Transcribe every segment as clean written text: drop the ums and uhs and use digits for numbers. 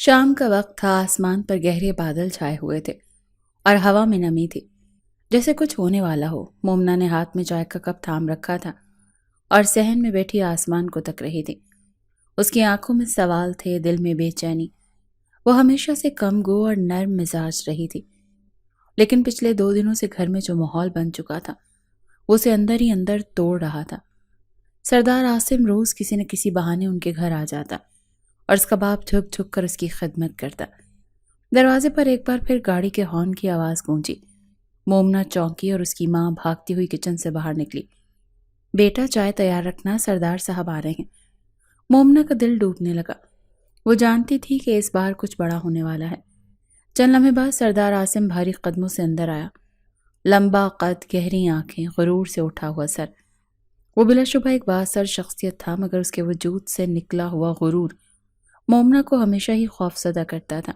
شام کا وقت تھا، آسمان پر گہرے بادل چھائے ہوئے تھے اور ہوا میں نمی تھی، جیسے کچھ ہونے والا ہو۔ مومنا نے ہاتھ میں چائے کا کپ تھام رکھا تھا اور صحن میں بیٹھی آسمان کو تک رہی تھی۔ اس کی آنکھوں میں سوال تھے، دل میں بے چینی۔ وہ ہمیشہ سے کم گو اور نرم مزاج رہی تھی، لیکن پچھلے 2 دنوں سے گھر میں جو ماحول بن چکا تھا وہ اسے اندر ہی اندر توڑ رہا تھا۔ سردار عاصم روز کسی نہ کسی بہانے ان کے گھر آ جاتا اور اس کا باپ جھک جھک کر اس کی خدمت کرتا۔ دروازے پر ایک بار پھر گاڑی کے ہارن کی آواز گونجی۔ مومنا چونکی اور اس کی ماں بھاگتی ہوئی کچن سے باہر نکلی۔ بیٹا، چائے تیار رکھنا، سردار صاحب آ رہے ہیں۔ مومنا کا دل ڈوبنے لگا۔ وہ جانتی تھی کہ اس بار کچھ بڑا ہونے والا ہے۔ چند لمحے بعد سردار عاصم بھاری قدموں سے اندر آیا۔ لمبا قد، گہری آنکھیں، غرور سے اٹھا ہوا سر۔ وہ بلا شبہ ایک بااثر شخصیت تھا، مگر اس کے وجود سے نکلا ہوا غرور مومنا کو ہمیشہ ہی خوفزدہ کرتا تھا۔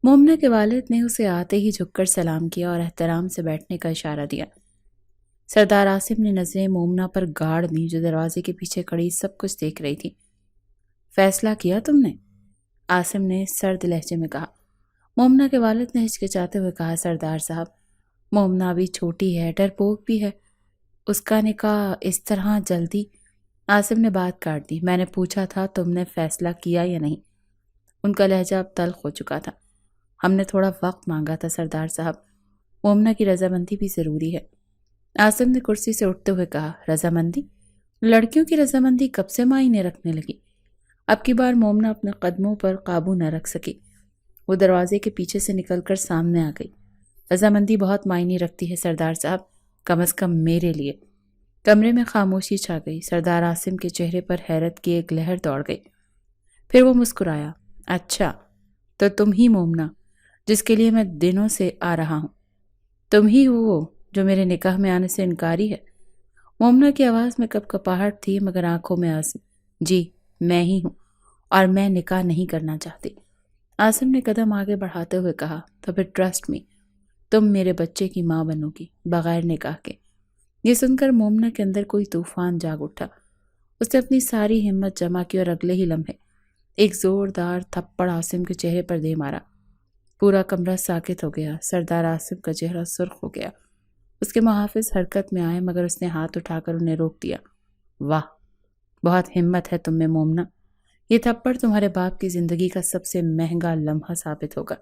مومنا کے والد نے اسے آتے ہی جھک کر سلام کیا اور احترام سے بیٹھنے کا اشارہ دیا۔ سردار عاصم نے نظریں مومنا پر گاڑ دیں، جو دروازے کے پیچھے کھڑی سب کچھ دیکھ رہی تھی۔ فیصلہ کیا تم نے؟ عاصم نے سرد لہجے میں کہا۔ مومنا کے والد نے ہچکچاتے ہوئے کہا، سردار صاحب، مومنا ابھی چھوٹی ہے، ڈرپوک بھی ہے، اس کا نکاح اس طرح جلدی؟ عاصم نے بات کاٹ دی۔ میں نے پوچھا تھا تم نے فیصلہ کیا یا نہیں؟ ان کا لہجہ اب تلخ ہو چکا تھا۔ ہم نے تھوڑا وقت مانگا تھا سردار صاحب، مومنا کی رضامندی بھی ضروری ہے۔ عاصم نے کرسی سے اٹھتے ہوئے کہا، رضامندی؟ لڑکیوں کی رضامندی کب سے معینے رکھنے لگی؟ اب کی بار مومنا اپنے قدموں پر قابو نہ رکھ سکی۔ وہ دروازے کے پیچھے سے نکل کر سامنے آ گئی۔ رضامندی بہت معنی رکھتی ہے سردار صاحب، کم از کم میرے لیے۔ کمرے میں خاموشی چھا گئی۔ سردار عاصم کے چہرے پر حیرت کی ایک لہر دوڑ گئی۔ پھر وہ مسکرایا، اچھا تو تم ہی مومنا جس کے لیے میں دنوں سے آ رہا ہوں؟ تم ہی ہو وہ جو میرے نکاح میں آنے سے انکاری ہے؟ مومنا کی آواز میں کپ کپاہٹ تھی، مگر آنکھوں میں عزم۔ جی میں ہی ہوں، اور میں نکاح نہیں کرنا چاہتی۔ عاصم نے قدم آگے بڑھاتے ہوئے کہا، تو پھر ٹرسٹ می، تم میرے بچے کی ماں بنو گی بغیر نکاح کے۔ یہ سن کر مومنا کے اندر کوئی طوفان جاگ اٹھا۔ اس نے اپنی ساری ہمت جمع کی اور اگلے ہی لمحے ایک زوردار تھپڑ عاصم کے چہرے پر دے مارا۔ پورا کمرہ ساکت ہو گیا۔ سردار عاصم کا چہرہ سرخ ہو گیا۔ اس کے محافظ حرکت میں آئے، مگر اس نے ہاتھ اٹھا کر انہیں روک دیا۔ واہ، بہت ہمت ہے تم میں مومنا۔ یہ تھپڑ تمہارے باپ کی زندگی کا سب سے مہنگا لمحہ ثابت ہوگا۔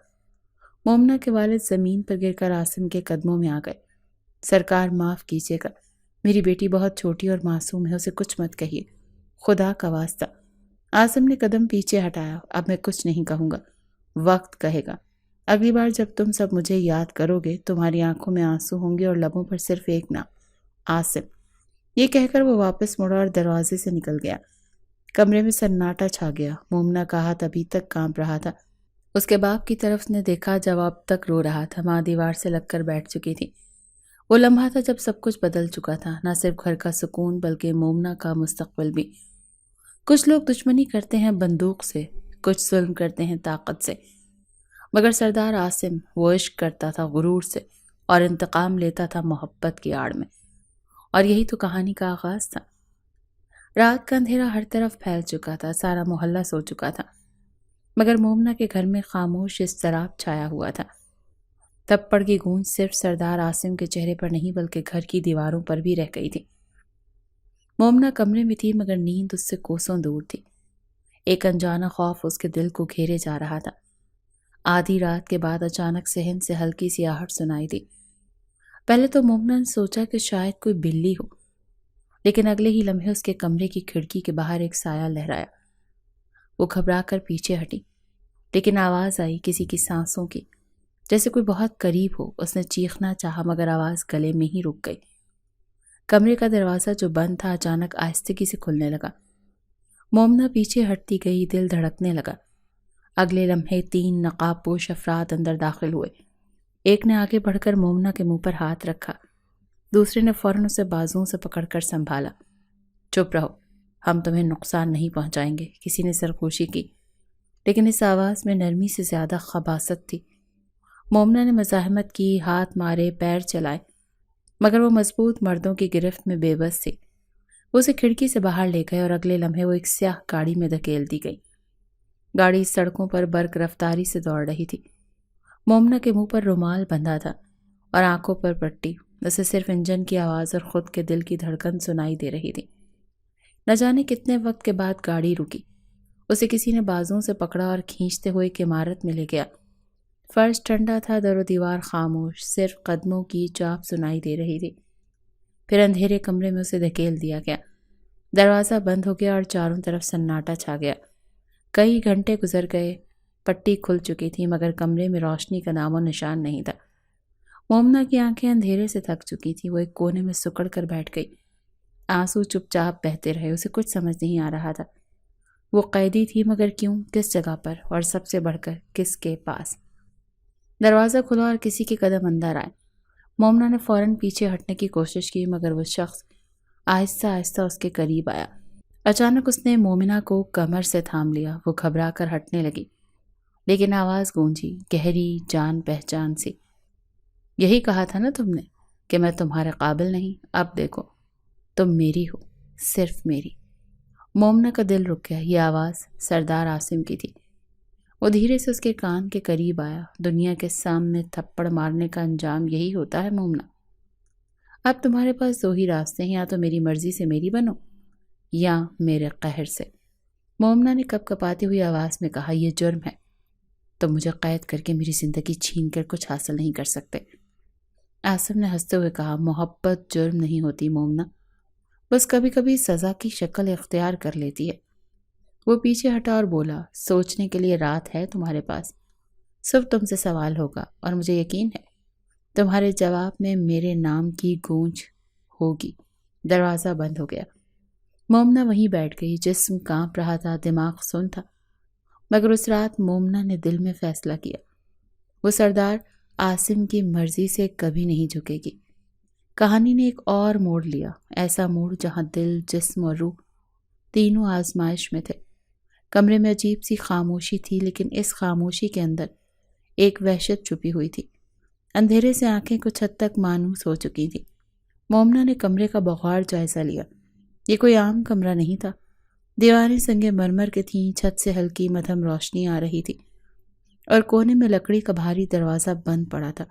مومنا کے والد زمین پر گر کر عاصم کے قدموں میں آ گئے۔ سرکار معاف کیجیے گا، میری بیٹی بہت چھوٹی اور معصوم ہے، اسے کچھ مت کہیے، خدا کا واسطہ۔ عاصم نے قدم پیچھے ہٹایا۔ اب میں کچھ نہیں کہوں گا، وقت کہے گا۔ اگلی بار جب تم سب مجھے یاد کرو گے، تمہاری آنکھوں میں آنسو ہوں گے اور لبوں پر صرف ایک نام، عاصم۔ یہ کہہ کر وہ واپس مڑا اور دروازے سے نکل گیا۔ کمرے میں سناٹا چھا گیا۔ مومنا کا ہاتھ ابھی تک کانپ رہا تھا۔ اس کے باپ کی طرف نے دیکھا جب اب تک رو رہا تھا۔ ماں دیوار سے لگ کر بیٹھ چکی تھی۔ وہ لمحہ تھا جب سب کچھ بدل چکا تھا، نہ صرف گھر کا سکون بلکہ مومنا کا مستقبل بھی۔ کچھ لوگ دشمنی کرتے ہیں بندوق سے، کچھ ظلم کرتے ہیں طاقت سے، مگر سردار عاصم وہ عشق کرتا تھا غرور سے، اور انتقام لیتا تھا محبت کی آڑ میں۔ اور یہی تو کہانی کا آغاز تھا۔ رات کا اندھیرا ہر طرف پھیل چکا تھا، سارا محلہ سو چکا تھا، مگر مومنا کے گھر میں خاموش اضطراب چھایا ہوا تھا۔ تھپڑ کی گونج صرف سردار عاصم کے چہرے پر نہیں بلکہ گھر کی دیواروں پر بھی رہ گئی تھی۔ مومنا کمرے میں تھی، مگر نیند اس سے کوسوں دور تھی۔ ایک انجانا خوف اس کے دل کو گھیرے جا رہا تھا۔ آدھی رات کے بعد اچانک صحن سے ہلکی سی آہٹ سنائی دی۔ پہلے تو مومنا نے سوچا کہ شاید کوئی بلی ہو، لیکن اگلے ہی لمحے اس کے کمرے کی کھڑکی کے باہر ایک سایہ لہرایا۔ وہ گھبرا کر پیچھے ہٹی، لیکن آواز آئی کسی کی سانسوں کی، جیسے کوئی بہت قریب ہو۔ اس نے چیخنا چاہا، مگر آواز گلے میں ہی رک گئی۔ کمرے کا دروازہ جو بند تھا اچانک آہستگی سے کھلنے لگا۔ مومنا پیچھے ہٹتی گئی، دل دھڑکنے لگا۔ اگلے لمحے 3 نقاب پوش افراد اندر داخل ہوئے۔ ایک نے آگے بڑھ کر مومنا کے منہ پر ہاتھ رکھا، دوسرے نے فوراً اسے بازوؤں سے پکڑ کر سنبھالا۔ چپ رہو، ہم تمہیں نقصان نہیں پہنچائیں گے، کسی نے سرخوشی کی، لیکن اس آواز میں نرمی سے زیادہ خباثت تھی۔ مومنا نے مزاحمت کی، ہاتھ مارے، پیر چلائے، مگر وہ مضبوط مردوں کی گرفت میں بے بس تھی۔ وہ اسے کھڑکی سے باہر لے گئے اور اگلے لمحے وہ ایک سیاہ گاڑی میں دھکیل دی گئی۔ گاڑی سڑکوں پر برق رفتاری سے دوڑ رہی تھی۔ مومنہ کے منہ پر رومال بندھا تھا اور آنکھوں پر پٹی، اسے صرف انجن کی آواز اور خود کے دل کی دھڑکن سنائی دے رہی تھی۔ نہ جانے کتنے وقت کے بعد گاڑی رکی۔ اسے کسی نے بازوں سے پکڑا اور کھینچتے ہوئے ایک عمارت میں لے گیا۔ فرش ٹھنڈا تھا، در و دیوار خاموش، صرف قدموں کی چاپ سنائی دے رہی تھی۔ پھر اندھیرے کمرے میں اسے دھکیل دیا گیا۔ دروازہ بند ہو گیا اور چاروں طرف سناٹا چھا گیا۔ کئی گھنٹے گزر گئے، پٹی کھل چکی تھی مگر کمرے میں روشنی کا نام و نشان نہیں تھا۔ مومنہ کی آنکھیں اندھیرے سے تھک چکی تھی، وہ ایک کونے میں سکڑ کر بیٹھ گئی۔ آنسو چپ چاپ بہتے رہے، اسے کچھ سمجھ نہیں آ رہا تھا۔ وہ قیدی تھی مگر کیوں، کس جگہ پر، اور سب سے بڑھ کر کس کے پاس؟ دروازہ کھلا اور کسی کے قدم اندر آئے۔ مومنہ نے فوراً پیچھے ہٹنے کی کوشش کی مگر وہ شخص آہستہ آہستہ اس کے قریب آیا۔ اچانک اس نے مومنہ کو کمر سے تھام لیا، وہ گھبرا کر ہٹنے لگی، لیکن آواز گونجی، گہری، جان پہچان سی۔ یہی کہا تھا نا تم نے کہ میں تمہارے قابل نہیں، اب دیکھو تم میری ہو، صرف میری۔ مومنہ کا دل رک گیا، یہ آواز سردار عاصم کی تھی۔ وہ دھیرے سے اس کے کان کے قریب آیا۔ دنیا کے سامنے تھپڑ مارنے کا انجام یہی ہوتا ہے مومنہ۔ اب تمہارے پاس دو ہی راستے ہیں، یا تو میری مرضی سے میری بنو یا میرے قہر سے۔ مومنہ نے کپ کپاتی ہوئی آواز میں کہا، یہ جرم ہے، تم مجھے قید کر کے میری زندگی چھین کر کچھ حاصل نہیں کر سکتے۔ عاصم نے ہنستے ہوئے کہا، محبت جرم نہیں ہوتی مومنہ، بس کبھی کبھی سزا کی شکل اختیار کر لیتی ہے۔ وہ پیچھے ہٹا اور بولا، سوچنے کے لیے رات ہے تمہارے پاس، صرف تم سے سوال ہوگا اور مجھے یقین ہے تمہارے جواب میں میرے نام کی گونج ہوگی۔ دروازہ بند ہو گیا۔ مومنہ وہیں بیٹھ گئی، جسم کانپ رہا تھا، دماغ سن تھا، مگر اس رات مومنہ نے دل میں فیصلہ کیا، وہ سردار عاصم کی مرضی سے کبھی نہیں جھکے گی۔ کہانی نے ایک اور موڑ لیا، ایسا موڑ جہاں دل، جسم اور روح تینوں آزمائش میں تھے۔ کمرے میں عجیب سی خاموشی تھی، لیکن اس خاموشی کے اندر ایک وحشت چھپی ہوئی تھی۔ اندھیرے سے آنکھیں کچھ حد تک مانوس ہو چکی تھیں۔ مومنہ نے کمرے کا بغور جائزہ لیا۔ یہ کوئی عام کمرہ نہیں تھا۔ دیواریں سنگ مرمر کی تھیں، چھت سے ہلکی مدھم روشنی آ رہی تھی اور کونے میں لکڑی کا بھاری دروازہ بند پڑا تھا۔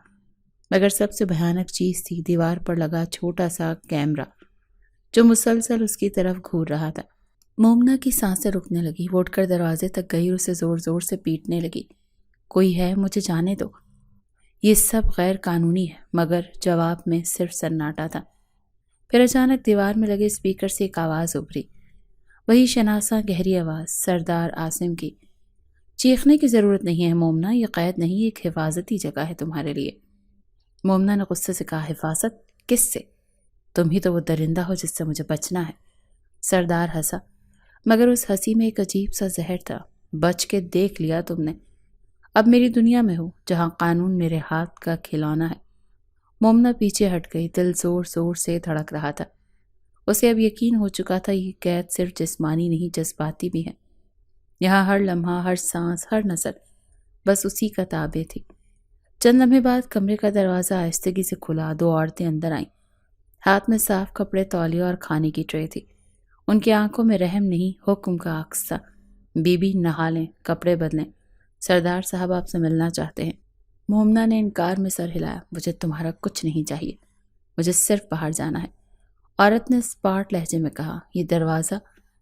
مگر سب سے بھیانک چیز تھی دیوار پر لگا چھوٹا سا کیمرہ جو مسلسل اس کی طرف گھور رہا تھا۔ مومنہ کی سانسیں رکنے لگی، وہ اٹھ کر دروازے تک گئی اور اسے زور زور سے پیٹنے لگی۔ کوئی ہے، مجھے جانے دو، یہ سب غیر قانونی ہے۔ مگر جواب میں صرف سناٹا تھا۔ پھر اچانک دیوار میں لگے اسپیکر سے ایک آواز ابھری، وہی شناسا گہری آواز، سردار عاصم کی۔ چیخنے کی ضرورت نہیں ہے مومنہ، یہ قید نہیں، ایک حفاظتی جگہ ہے تمہارے لیے۔ مومنہ نے غصے سے کہا، حفاظت کس سے؟ تم ہی تو وہ درندہ ہو جس سے مجھے بچنا ہے۔ سردار ہنسا، مگر اس ہنسی میں ایک عجیب سا زہر تھا۔ بچ کے دیکھ لیا تم نے، اب میری دنیا میں ہو جہاں قانون میرے ہاتھ کا کھلونا ہے۔ مومنہ پیچھے ہٹ گئی، دل زور زور سے دھڑک رہا تھا۔ اسے اب یقین ہو چکا تھا یہ قید صرف جسمانی نہیں، جذباتی بھی ہے۔ یہاں ہر لمحہ، ہر سانس، ہر نظر بس اسی کا تابع تھی۔ چند لمحے بعد کمرے کا دروازہ آہستگی سے کھلا، دو عورتیں اندر آئیں۔ ہاتھ میں صاف کپڑے، تولیہ اور کھانے کی ٹرے تھی۔ ان کی آنکھوں میں رحم نہیں، حکم کا عکس تھا۔ بی بی نہا لیں، کپڑے بدلیں، سردار صاحب آپ سے ملنا چاہتے ہیں۔ مومنہ نے انکار میں سر ہلایا، مجھے تمہارا کچھ نہیں چاہیے، مجھے صرف باہر جانا ہے۔ عورت نے اسپاٹ لہجے میں کہا، یہ دروازہ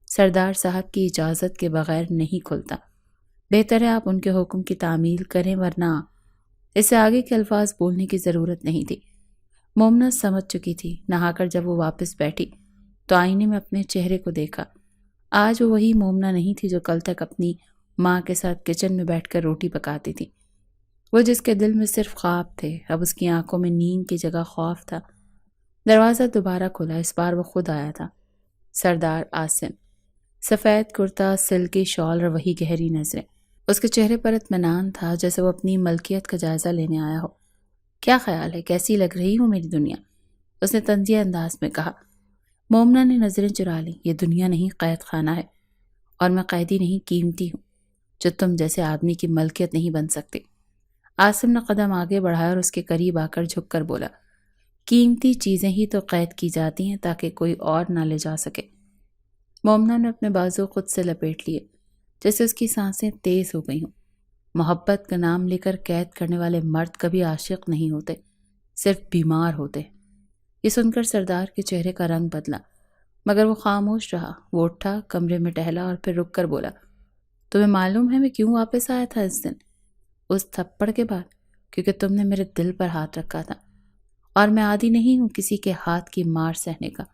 سردار صاحب کی اجازت کے بغیر نہیں کھلتا، بہتر ہے آپ ان کے حکم کی تعمیل کریں، ورنہ اسے آگے کے الفاظ بولنے کی ضرورت نہیں تھی۔ مومنہ سمجھ چکی تھی۔ نہا کر جب وہ واپس بیٹھی تو آئینے میں اپنے چہرے کو دیکھا۔ آج وہ وہی مومنہ نہیں تھی جو کل تک اپنی ماں کے ساتھ کچن میں بیٹھ کر روٹی پکاتی تھی۔ وہ جس کے دل میں صرف خواب تھے، اب اس کی آنکھوں میں نیند کی جگہ خوف تھا۔ دروازہ دوبارہ کھلا، اس بار وہ خود آیا تھا، سردار عاصم، سفید کرتا، سلکی شال اور وہی گہری نظریں۔ اس کے چہرے پر اطمینان تھا، جیسے وہ اپنی ملکیت کا جائزہ لینے آیا ہو۔ کیا خیال ہے، کیسی لگ رہی ہوں میری دنیا؟ اس نے طنزیہ انداز میں کہا۔ مومنہ نے نظریں چرا لیں، یہ دنیا نہیں، قید خانہ ہے، اور میں قیدی نہیں، قیمتی ہوں، جو تم جیسے آدمی کی ملکیت نہیں بن سکتی۔ عاصم نے قدم آگے بڑھایا اور اس کے قریب آ کر جھک کر بولا، قیمتی چیزیں ہی تو قید کی جاتی ہیں تاکہ کوئی اور نہ لے جا سکے۔ مومنہ نے اپنے بازو خود سے لپیٹ لیے، جیسے اس کی سانسیں تیز ہو گئی ہوں۔ محبت کا نام لے کر قید کرنے والے مرد کبھی عاشق نہیں ہوتے، صرف بیمار ہوتے۔ یہ سن کر سردار کے چہرے کا رنگ بدلا، مگر وہ خاموش رہا۔ وہ اٹھا، کمرے میں ٹہلا اور پھر رک کر بولا، تمہیں معلوم ہے میں کیوں واپس آیا تھا اس دن؟ اس تھپڑ کے بعد، کیونکہ تم نے میرے دل پر ہاتھ رکھا تھا، اور میں عادی نہیں ہوں کسی کے ہاتھ کی مار سہنے کا۔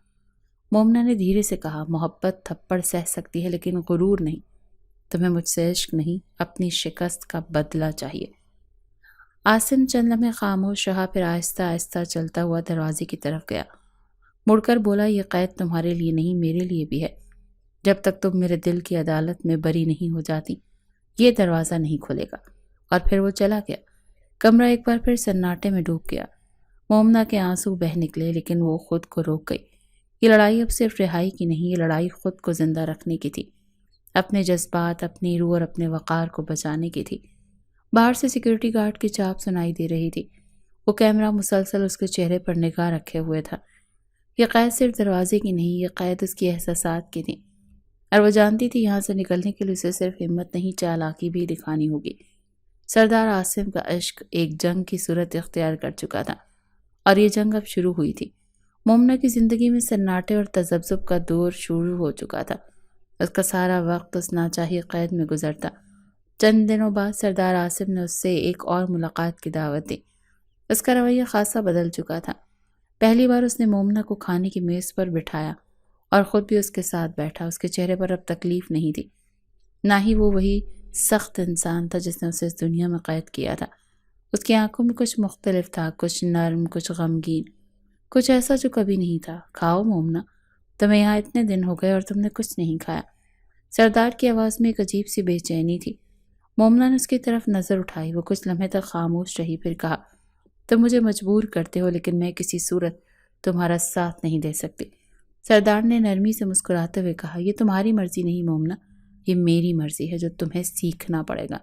مومنہ نے دھیرے سے کہا، محبت تھپڑ سہ سکتی ہے لیکن غرور نہیں۔ تمہیں مجھ سے عشق نہیں، اپنی شکست کا بدلہ چاہیے۔ عاصم چند لمحے خاموش رہا، پھر آہستہ آہستہ چلتا ہوا دروازے کی طرف گیا۔ مڑ کر بولا، یہ قید تمہارے لیے نہیں، میرے لیے بھی ہے۔ جب تک تم میرے دل کی عدالت میں بری نہیں ہو جاتی، یہ دروازہ نہیں کھلے گا۔ اور پھر وہ چلا گیا۔ کمرہ ایک بار پھر سناٹے میں ڈوب گیا۔ مومنہ کے آنسو بہہ نکلے، لیکن وہ خود کو روک گئی۔ یہ لڑائی اب صرف رہائی کی نہیں، یہ لڑائی خود کو زندہ رکھنے کی تھی، اپنے جذبات، اپنی روح اور اپنے وقار کو بچانے کی تھی۔ باہر سے سیکورٹی گارڈ کی چاپ سنائی دے رہی تھی۔ وہ کیمرہ مسلسل اس کے چہرے پر نگاہ رکھے ہوئے تھا۔ یہ قید صرف دروازے کی نہیں، یہ قید اس کی احساسات کی تھی، اور وہ جانتی تھی یہاں سے نکلنے کے لیے اسے صرف ہمت نہیں، چالاکی بھی دکھانی ہوگی۔ سردار عاصم کا عشق ایک جنگ کی صورت اختیار کر چکا تھا، اور یہ جنگ اب شروع ہوئی تھی۔ مومنہ کی زندگی میں سناٹے اور تذبذب کا دور شروع ہو چکا تھا۔ اس کا سارا وقت اس ناچاہی قید میں گزرتا۔ چند دنوں بعد سردار عاصم نے اس سے ایک اور ملاقات کی دعوت دی۔ اس کا رویہ خاصا بدل چکا تھا۔ پہلی بار اس نے مومنہ کو کھانے کی میز پر بٹھایا اور خود بھی اس کے ساتھ بیٹھا۔ اس کے چہرے پر اب تکلیف نہیں تھی، نہ ہی وہ وہی سخت انسان تھا جس نے اسے اس دنیا میں قید کیا تھا۔ اس کی آنکھوں میں کچھ مختلف تھا، کچھ نرم، کچھ غمگین، کچھ ایسا جو کبھی نہیں تھا۔ کھاؤ مومنہ، تمہیں یہاں اتنے دن ہو گئے اور تم نے کچھ نہیں کھایا۔ سردار کی آواز میں ایک عجیب سی بے چینی تھی۔ مومنہ نے اس کی طرف نظر اٹھائی۔ وہ کچھ لمحے تک خاموش رہی، پھر کہا، تم مجھے مجبور کرتے ہو، لیکن میں کسی صورت تمہارا ساتھ نہیں دے سکتی۔ سردار نے نرمی سے مسکراتے ہوئے کہا، یہ تمہاری مرضی نہیں مومنہ، یہ میری مرضی ہے جو تمہیں سیکھنا پڑے گا۔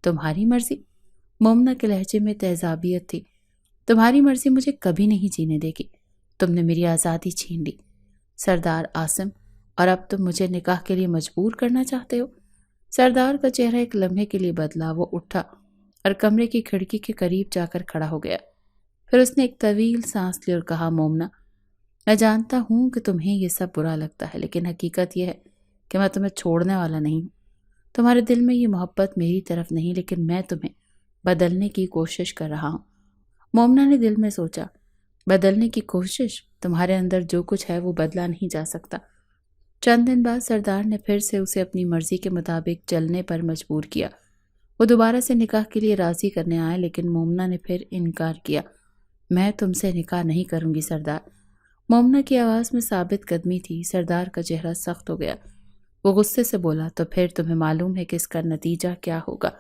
تمہاری مرضی؟ مومنہ کے لہجے میں تیزابیت تھی۔ تمہاری مرضی مجھے کبھی نہیں جینے دے گی۔ تم نے میری آزادی چھین لی سردار عاصم، اور اب تم مجھے نکاح کے لیے مجبور کرنا چاہتے ہو؟ سردار کا چہرہ ایک لمحے کے لیے بدلا۔ وہ اٹھا اور کمرے کی کھڑکی کے قریب جا کر کھڑا ہو گیا۔ پھر اس نے ایک طویل سانس لی اور کہا، مومنہ، میں جانتا ہوں کہ تمہیں یہ سب برا لگتا ہے، لیکن حقیقت یہ ہے کہ میں تمہیں چھوڑنے والا نہیں ہوں۔ تمہارے دل میں یہ محبت میری طرف نہیں، لیکن میں تمہیں بدلنے کی کوشش کر رہا ہوں۔ مومنہ نے دل میں سوچا، بدلنے کی کوشش؟ تمہارے اندر جو کچھ ہے وہ بدلا نہیں جا سکتا۔ چند دن بعد سردار نے پھر سے اسے اپنی مرضی کے مطابق چلنے پر مجبور کیا۔ وہ دوبارہ سے نکاح کے لیے راضی کرنے آئے، لیکن مومنہ نے پھر انکار کیا۔ میں تم سے نکاح نہیں کروں گی سردار۔ مومنہ کی آواز میں ثابت قدمی تھی۔ سردار کا چہرہ سخت ہو گیا۔ وہ غصے سے بولا، تو پھر تمہیں معلوم ہے کہ اس کا نتیجہ کیا ہوگا؟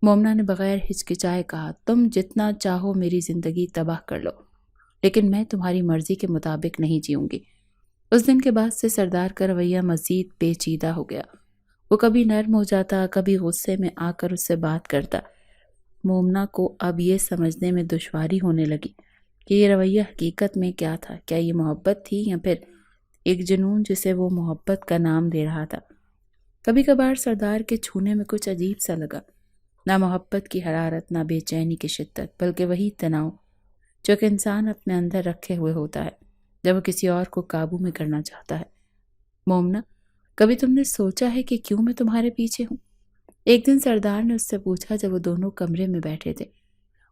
مومنہ نے بغیر ہچکچائے کہا، تم جتنا چاہو میری زندگی تباہ کر لو، لیکن میں تمہاری مرضی کے مطابق نہیں جیوں گی۔ اس دن کے بعد سے سردار کا رویہ مزید پیچیدہ ہو گیا۔ وہ کبھی نرم ہو جاتا، کبھی غصے میں آ کر اس سے بات کرتا۔ مومنہ کو اب یہ سمجھنے میں دشواری ہونے لگی کہ یہ رویہ حقیقت میں کیا تھا۔ کیا یہ محبت تھی یا پھر ایک جنون جسے وہ محبت کا نام دے رہا تھا؟ کبھی کبھار سردار کے چھونے میں کچھ عجیب سا لگا، نہ محبت کی حرارت، نہ بے چینی کی شدت، بلکہ وہی تناؤ جو کہ انسان اپنے اندر رکھے ہوئے ہوتا ہے جب وہ کسی اور کو قابو میں کرنا چاہتا ہے۔ مومنہ، کبھی تم نے سوچا ہے کہ کیوں میں تمہارے پیچھے ہوں؟ ایک دن سردار نے اس سے پوچھا جب وہ دونوں کمرے میں بیٹھے تھے۔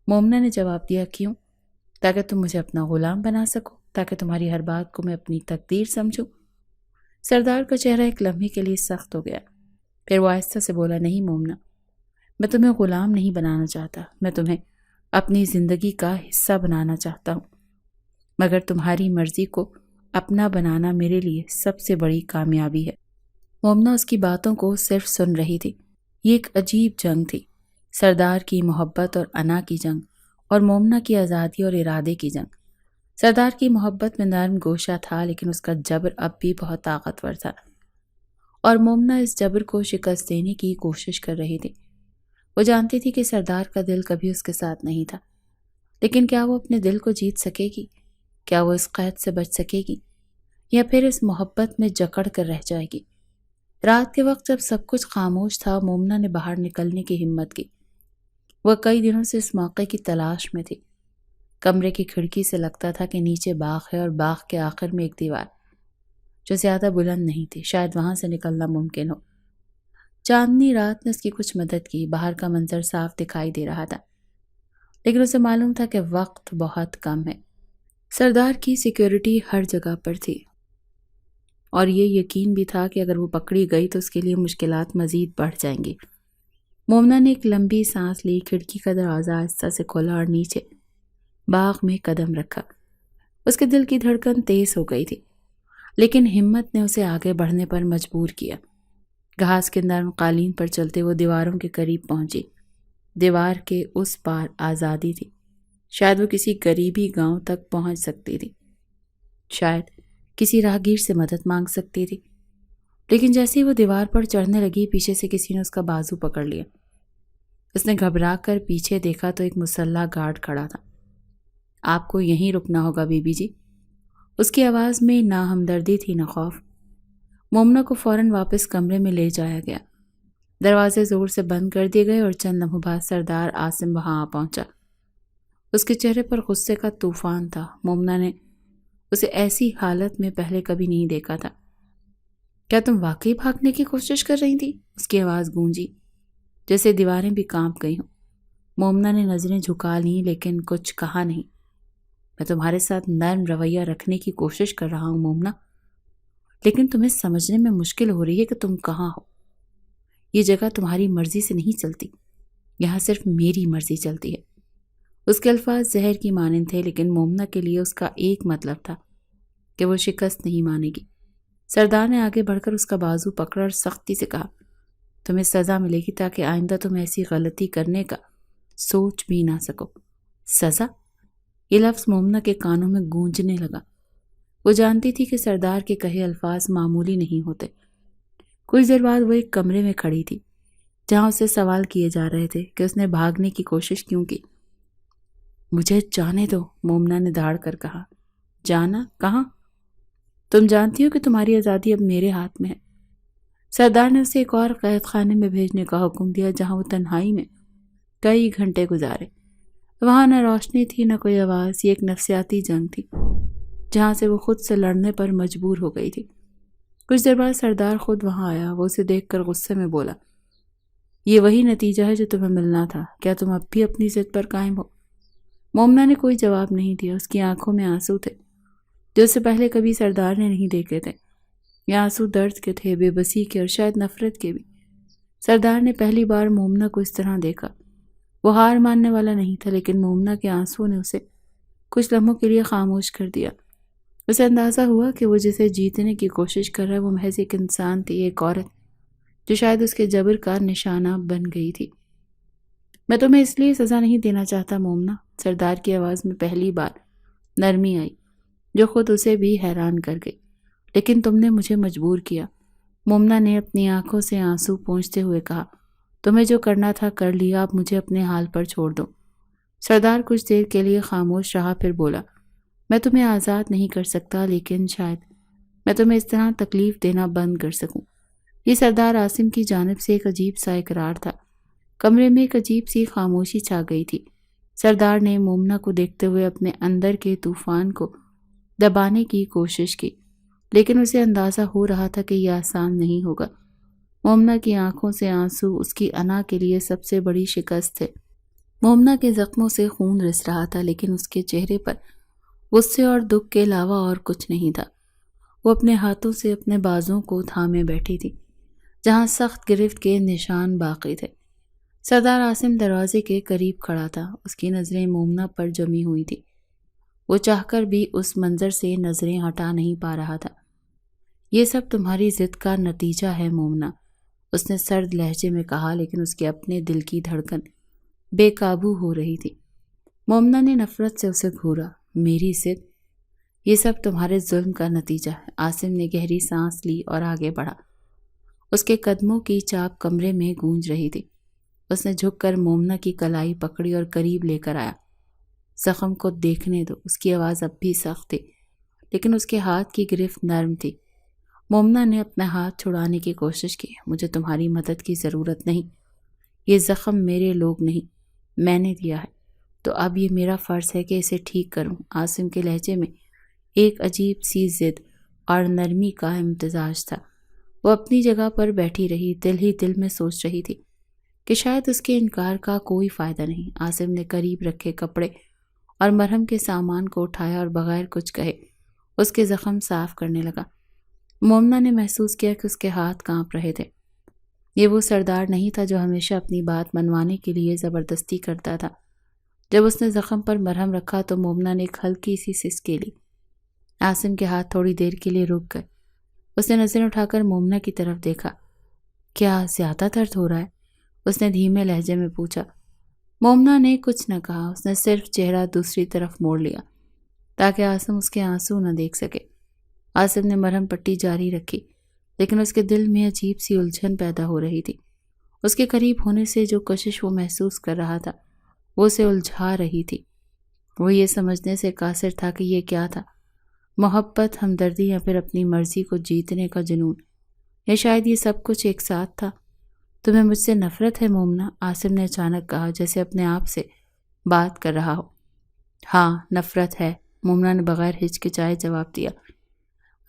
مومنہ نے جواب دیا، کیوں؟ تاکہ تم مجھے اپنا غلام بنا سکو، تاکہ تمہاری ہر بات کو میں اپنی تقدیر سمجھوں۔ سردار کا چہرہ ایک لمحے کے لیے سخت ہو گیا، پھر وہ آہستہ سے بولا، نہیں مومنہ، میں تمہیں غلام نہیں بنانا چاہتا، میں تمہیں اپنی زندگی کا حصہ بنانا چاہتا ہوں، مگر تمہاری مرضی کو اپنا بنانا میرے لیے سب سے بڑی کامیابی ہے۔ مومنہ اس کی باتوں کو صرف سن رہی تھی۔ یہ ایک عجیب جنگ تھی، سردار کی محبت اور انا کی جنگ، اور مومنہ کی آزادی اور ارادے کی جنگ۔ سردار کی محبت میں نرم گوشہ تھا، لیکن اس کا جبر اب بھی بہت طاقتور تھا، اور مومنہ اس جبر کو شکست دینے کی کوشش کر رہی تھی۔ وہ جانتی تھی کہ سردار کا دل کبھی اس کے ساتھ نہیں تھا، لیکن کیا وہ اپنے دل کو جیت سکے گی؟ کیا وہ اس قید سے بچ سکے گی، یا پھر اس محبت میں جکڑ کر رہ جائے گی؟ رات کے وقت جب سب کچھ خاموش تھا، مومنہ نے باہر نکلنے کی ہمت کی۔ وہ کئی دنوں سے اس موقع کی تلاش میں تھی۔ کمرے کی کھڑکی سے لگتا تھا کہ نیچے باغ ہے اور باغ کے آخر میں ایک دیوار جو زیادہ بلند نہیں تھی، شاید وہاں سے نکلنا ممکن ہو۔ چاندنی رات نے اس کی کچھ مدد کی، باہر کا منظر صاف دکھائی دے رہا تھا، لیکن اسے معلوم تھا کہ وقت بہت کم ہے۔ سردار کی سیکیورٹی ہر جگہ پر تھی اور یہ یقین بھی تھا کہ اگر وہ پکڑی گئی تو اس کے لیے مشکلات مزید بڑھ جائیں گی۔ مومنہ نے ایک لمبی سانس لی، کھڑکی کا دروازہ آہستہ سے کھولا اور نیچے باغ میں قدم رکھا۔ اس کے دل کی دھڑکن تیز ہو گئی تھی، لیکن ہمت نے اسے آگے بڑھنے پر مجبور کیا۔ گھاس کے نرم قالین پر چلتے وہ دیواروں کے قریب پہنچی۔ دیوار کے اس پار آزادی تھی، شاید وہ کسی قریبی گاؤں تک پہنچ سکتی تھی، شاید کسی راہگیر سے مدد مانگ سکتی تھی۔ لیکن جیسے ہی وہ دیوار پر چڑھنے لگی، پیچھے سے کسی نے اس کا بازو پکڑ لیا۔ اس نے گھبرا کر پیچھے دیکھا تو ایک مسلح گارڈ کھڑا تھا۔ آپ کو یہیں رکنا ہوگا بی بی جی۔ اس کی آواز میں نہ ہمدردی تھی نہ خوف۔ مومنہ کو فوراً واپس کمرے میں لے جایا گیا۔ دروازے زور سے بند کر دیے گئے اور چند لمحوں بعد سردار عاصم وہاں آ پہنچا۔ اس کے چہرے پر غصے کا طوفان تھا۔ مومنہ نے اسے ایسی حالت میں پہلے کبھی نہیں دیکھا تھا۔ کیا تم واقعی بھاگنے کی کوشش کر رہی تھی؟ اس کی آواز گونجی جیسے دیواریں بھی کانپ گئی ہوں۔ مومنہ نے نظریں جھکا لیں لیکن کچھ کہا نہیں۔ میں تمہارے ساتھ نرم رویہ رکھنے کی کوشش کر رہا ہوں مومنہ، لیکن تمہیں سمجھنے میں مشکل ہو رہی ہے کہ تم کہاں ہو۔ یہ جگہ تمہاری مرضی سے نہیں چلتی، یہاں صرف میری مرضی چلتی ہے۔ اس کے الفاظ زہر کی مانند تھے، لیکن مومنہ کے لیے اس کا ایک مطلب تھا کہ وہ شکست نہیں مانے گی۔ سردار نے آگے بڑھ کر اس کا بازو پکڑا اور سختی سے کہا، تمہیں سزا ملے گی تاکہ آئندہ تم ایسی غلطی کرنے کا سوچ بھی نہ سکو۔ سزا؟ یہ لفظ مومنہ کے کانوں میں گونجنے لگا۔ وہ جانتی تھی کہ سردار کے کہے الفاظ معمولی نہیں ہوتے۔ کچھ دیر بعد وہ ایک کمرے میں کھڑی تھی جہاں اسے سوال کیے جا رہے تھے کہ اس نے بھاگنے کی کوشش کیوں کی۔ مجھے جانے دو، مومنہ نے دھاڑ کر کہا۔ جانا؟ کہاں؟ تم جانتی ہو کہ تمہاری آزادی اب میرے ہاتھ میں ہے۔ سردار نے اسے ایک اور قید خانے میں بھیجنے کا حکم دیا جہاں وہ تنہائی میں کئی گھنٹے گزارے۔ وہاں نہ روشنی تھی نہ کوئی آواز، یہ ایک نفسیاتی جنگ تھی جہاں سے وہ خود سے لڑنے پر مجبور ہو گئی تھی۔ کچھ دیر بعد سردار خود وہاں آیا۔ وہ اسے دیکھ کر غصے میں بولا، یہ وہی نتیجہ ہے جو تمہیں ملنا تھا، کیا تم اب بھی اپنی ضد پر قائم ہو؟ مومنہ نے کوئی جواب نہیں دیا۔ اس کی آنکھوں میں آنسو تھے جو اس سے پہلے کبھی سردار نے نہیں دیکھے تھے۔ یہ آنسو درد کے تھے، بے بسی کے اور شاید نفرت کے بھی۔ سردار نے پہلی بار مومنہ کو اس طرح دیکھا۔ وہ ہار ماننے والا نہیں تھا، لیکن مومنہ کے آنسو نے اسے کچھ لمحوں کے لیے خاموش کر دیا۔ اسے اندازہ ہوا کہ وہ جسے جیتنے کی کوشش کر رہا ہے وہ محض ایک انسان تھی، ایک عورت جو شاید اس کے جبر کا نشانہ بن گئی تھی۔ میں تمہیں اس لیے سزا نہیں دینا چاہتا مومنہ، سردار کی آواز میں پہلی بار نرمی آئی جو خود اسے بھی حیران کر گئی، لیکن تم نے مجھے مجبور کیا۔ مومنہ نے اپنی آنکھوں سے آنسو پونچھتے ہوئے کہا، تمہیں جو کرنا تھا کر لیا، اب مجھے اپنے حال پر چھوڑ دو۔ سردار کچھ دیر کے لیے خاموش رہا، پھر بولا، میں تمہیں آزاد نہیں کر سکتا، لیکن شاید میں تمہیں اس طرح تکلیف دینا بند کر سکوں۔ یہ سردار عاصم کی جانب سے ایک عجیب سا اقرار تھا۔ کمرے میں ایک عجیب سی خاموشی چھا گئی تھی۔ سردار نے مومنہ کو دیکھتے ہوئے اپنے اندر کے طوفان کو دبانے کی کوشش کی، لیکن اسے اندازہ ہو رہا تھا کہ یہ آسان نہیں ہوگا۔ مومنہ کی آنکھوں سے آنسو اس کی انا کے لیے سب سے بڑی شکست تھے۔ مومنہ کے زخموں سے خون رس رہا تھا، لیکن اس کے چہرے پر غصے اور دکھ کے علاوہ اور کچھ نہیں تھا۔ وہ اپنے ہاتھوں سے اپنے بازوں کو تھامے بیٹھی تھی جہاں سخت گرفت کے نشان باقی تھے۔ سردار عاصم دروازے کے قریب کھڑا تھا، اس کی نظریں مومنہ پر جمی ہوئی تھی۔ وہ چاہ کر بھی اس منظر سے نظریں ہٹا نہیں پا رہا تھا۔ یہ سب تمہاری ضد کا نتیجہ ہے مومنہ، اس نے سرد لہجے میں کہا، لیکن اس کے اپنے دل کی دھڑکن بے قابو ہو رہی تھی۔ مومنہ نے نفرت سے اسے گھورا، میری ضد؟ یہ سب تمہارے ظلم کا نتیجہ ہے۔ عاصم نے گہری سانس لی اور آگے بڑھا۔ اس کے قدموں کی چاپ کمرے میں گونج رہی تھی۔ اس نے جھک کر مومنہ کی کلائی پکڑی اور قریب لے کر آیا۔ زخم کو دیکھنے دو۔ اس کی آواز اب بھی سخت تھی، لیکن اس کے ہاتھ کی گرفت نرم تھی۔ مومنا نے اپنا ہاتھ چھڑانے کی کوشش کی۔ مجھے تمہاری مدد کی ضرورت نہیں، یہ زخم میرے لوگ نہیں، میں نے دیا ہے، تو اب یہ میرا فرض ہے کہ اسے ٹھیک کروں۔ عاصم کے لہجے میں ایک عجیب سی ضد اور نرمی کا امتزاج تھا۔ وہ اپنی جگہ پر بیٹھی رہی، دل ہی دل میں سوچ رہی تھی کہ شاید اس کے انکار کا کوئی فائدہ نہیں۔ عاصم نے قریب رکھے کپڑے اور مرہم کے سامان کو اٹھایا اور بغیر کچھ کہے اس کے زخم صاف کرنے لگا۔ مومنا نے محسوس کیا کہ اس کے ہاتھ کانپ رہے تھے۔ یہ وہ سردار نہیں تھا جو ہمیشہ اپنی بات منوانے کے لیے زبردستی کرتا تھا۔ جب اس نے زخم پر مرہم رکھا تو مومنا نے ایک ہلکی سی سسکی لی۔ عاصم کے ہاتھ تھوڑی دیر کے لیے رک گئے۔ اس نے نظر اٹھا کر مومنا کی طرف دیکھا۔ کیا زیادہ درد ہو رہا ہے؟ اس نے دھیمے لہجے میں پوچھا۔ مومنا نے کچھ نہ کہا، اس نے صرف چہرہ دوسری طرف موڑ لیا تاکہ عاصم اس کے آنسو نہ دیکھ سکے۔ عاصم نے مرہم پٹی جاری رکھی، لیکن اس کے دل میں عجیب سی الجھن پیدا ہو رہی تھی۔ اس کے قریب ہونے سے جو کشش وہ محسوس کر رہا تھا وہ اسے الجھا رہی تھی۔ وہ یہ سمجھنے سے قاصر تھا کہ یہ کیا تھا، محبت، ہمدردی یا پھر اپنی مرضی کو جیتنے کا جنون، یا شاید یہ سب کچھ ایک ساتھ تھا۔ تمہیں مجھ سے نفرت ہے مومنا؟ عاصم نے اچانک کہا، جیسے اپنے آپ سے بات کر رہا ہو۔ ہاں، نفرت ہے، مومنا نے بغیر ہچکچائے جواب دیا۔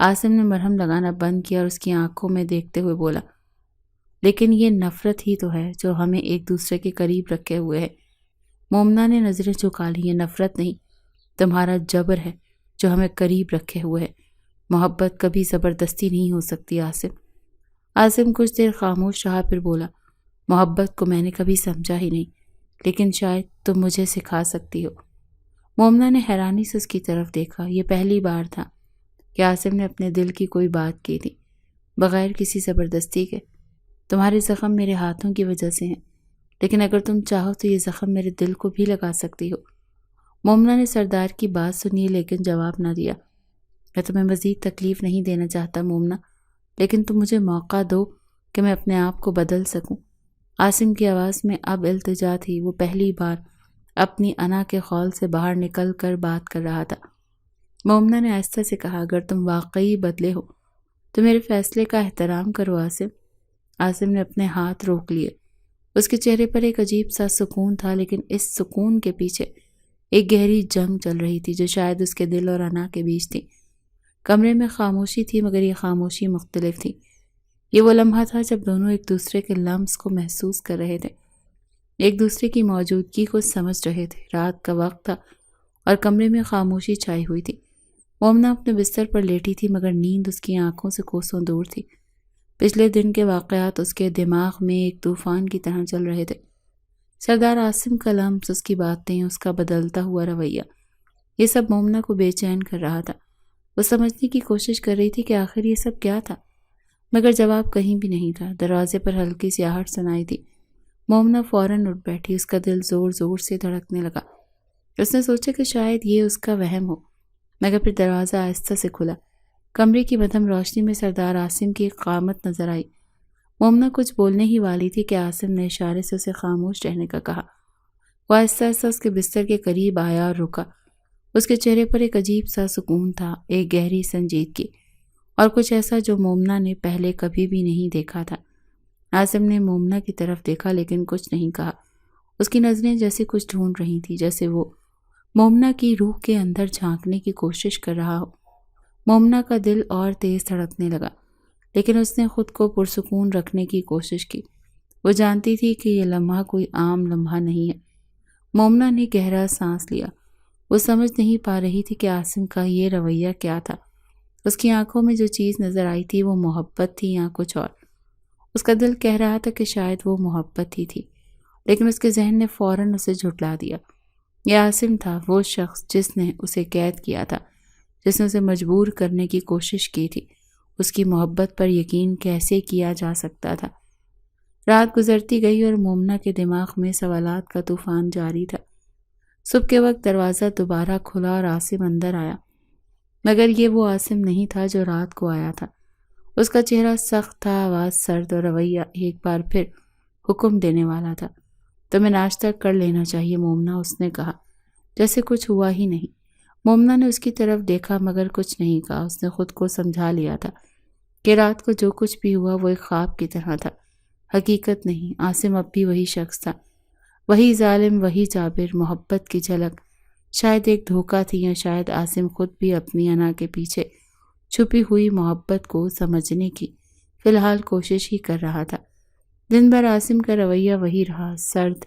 عاصم نے مرہم لگانا بند کیا اور اس کی آنکھوں میں دیکھتے ہوئے بولا، لیکن یہ نفرت ہی تو ہے جو ہمیں ایک دوسرے کے قریب رکھے ہوئے ہے۔ مومنا نے نظریں جھکا لی۔ یہ نفرت نہیں، تمہارا جبر ہے جو ہمیں قریب رکھے ہوئے ہے۔ محبت کبھی زبردستی نہیں ہو سکتی عاصم۔ عاصم کچھ دیر خاموش رہا، پھر بولا، محبت کو میں نے کبھی سمجھا ہی نہیں، لیکن شاید تم مجھے سکھا سکتی ہو۔ مومنا نے حیرانی سے اس کی طرف دیکھا۔ یہ پہلی بار تھا کہ عاصم نے اپنے دل کی کوئی بات کی تھی، بغیر کسی زبردستی کے۔ تمہارے زخم میرے ہاتھوں کی وجہ سے ہیں، لیکن اگر تم چاہو تو یہ زخم میرے دل کو بھی لگا سکتی ہو۔ مومنا نے سردار کی بات سنی لیکن جواب نہ دیا۔ میں تمہیں مزید تکلیف نہیں دینا چاہتا مومنا، لیکن تم مجھے موقع دو کہ میں اپنے آپ کو بدل سکوں۔ عاصم کی آواز میں اب التجا تھی۔ وہ پہلی بار اپنی انا کے خول سے باہر نکل کر بات کر رہا تھا۔ مومنا نے آہستہ سے کہا، اگر تم واقعی بدلے ہو تو میرے فیصلے کا احترام کرو عاصم۔ عاصم نے اپنے ہاتھ روک لیے۔ اس کے چہرے پر ایک عجیب سا سکون تھا، لیکن اس سکون کے پیچھے ایک گہری جنگ چل رہی تھی جو شاید اس کے دل اور انا کے بیچ تھی۔ کمرے میں خاموشی تھی، مگر یہ خاموشی مختلف تھی۔ یہ وہ لمحہ تھا جب دونوں ایک دوسرے کے لمس کو محسوس کر رہے تھے، ایک دوسرے کی موجودگی کو سمجھ رہے تھے۔ رات کا وقت تھا اور کمرے میں خاموشی چھائی ہوئی تھی۔ مومنا اپنے بستر پر لیٹی تھی، مگر نیند اس کی آنکھوں سے کوسوں دور تھی۔ پچھلے دن کے واقعات اس کے دماغ میں ایک طوفان کی طرح چل رہے تھے۔ سردار عاصم کا لمس، اس کی باتیں، اس کا بدلتا ہوا رویہ، یہ سب مومنا کو بے چین کر رہا تھا۔ وہ سمجھنے کی کوشش کر رہی تھی کہ آخر یہ سب کیا تھا، مگر جواب کہیں بھی نہیں تھا۔ دروازے پر ہلکی سی آہٹ سنائی دی۔ مومنا فوراً اٹھ بیٹھی، اس کا دل زور زور سے دھڑکنے لگا۔ اس نے سوچا کہ شاید یہ اس کا وہم ہو، مگر پھر دروازہ آہستہ سے کھلا۔ کمرے کی مدھم روشنی میں سردار عاصم کی ایک قامت نظر آئی۔ مومنا کچھ بولنے ہی والی تھی کہ عاصم نے اشارے سے اسے خاموش رہنے کا کہا۔ وہ آہستہ آہستہ اس کے بستر کے قریب آیا اور رکا۔ اس کے چہرے پر ایک عجیب سا سکون تھا، ایک گہری سنجیدگی، اور کچھ ایسا جو مومنا نے پہلے کبھی بھی نہیں دیکھا تھا۔ عاصم نے مومنا کی طرف دیکھا لیکن کچھ نہیں کہا۔ اس کی نظریں جیسے کچھ ڈھونڈ رہی تھی، جیسے وہ مومنا کی روح کے اندر جھانکنے کی کوشش کر رہا ہو۔ مومنا کا دل اور تیز دھڑکنے لگا، لیکن اس نے خود کو پرسکون رکھنے کی کوشش کی۔ وہ جانتی تھی کہ یہ لمحہ کوئی عام لمحہ نہیں ہے۔ مومنا نے گہرا سانس لیا۔ وہ سمجھ نہیں پا رہی تھی کہ عاصم کا یہ رویہ کیا تھا۔ اس کی آنکھوں میں جو چیز نظر آئی تھی وہ محبت تھی یا کچھ اور۔ اس کا دل کہہ رہا تھا کہ شاید وہ محبت ہی تھی، لیکن اس کے ذہن نے فوراً اسے جھٹلا دیا۔ یہ عاصم تھا، وہ شخص جس نے اسے قید کیا تھا، جس نے اسے مجبور کرنے کی کوشش کی تھی۔ اس کی محبت پر یقین کیسے کیا جا سکتا تھا؟ رات گزرتی گئی اور مومنا کے دماغ میں سوالات کا طوفان جاری تھا۔ صبح کے وقت دروازہ دوبارہ کھلا اور عاصم اندر آیا، مگر یہ وہ عاصم نہیں تھا جو رات کو آیا تھا۔ اس کا چہرہ سخت تھا، آواز سرد اور رویہ ایک بار پھر حکم دینے والا تھا۔ تمہیں ناشتہ کر لینا چاہیے مومنا، اس نے کہا، جیسے کچھ ہوا ہی نہیں۔ مومنا نے اس کی طرف دیکھا مگر کچھ نہیں کہا۔ اس نے خود کو سمجھا لیا تھا کہ رات کو جو کچھ بھی ہوا وہ ایک خواب کی طرح تھا، حقیقت نہیں۔ عاصم اب بھی وہی شخص تھا، وہی ظالم، وہی جابر۔ محبت کی جھلک شاید ایک دھوکہ تھی، یا شاید عاصم خود بھی اپنی انا کے پیچھے چھپی ہوئی محبت کو سمجھنے کی فی الحال کوشش ہی کر رہا تھا۔ دن بھر عاصم کا رویہ وہی رہا، سرد،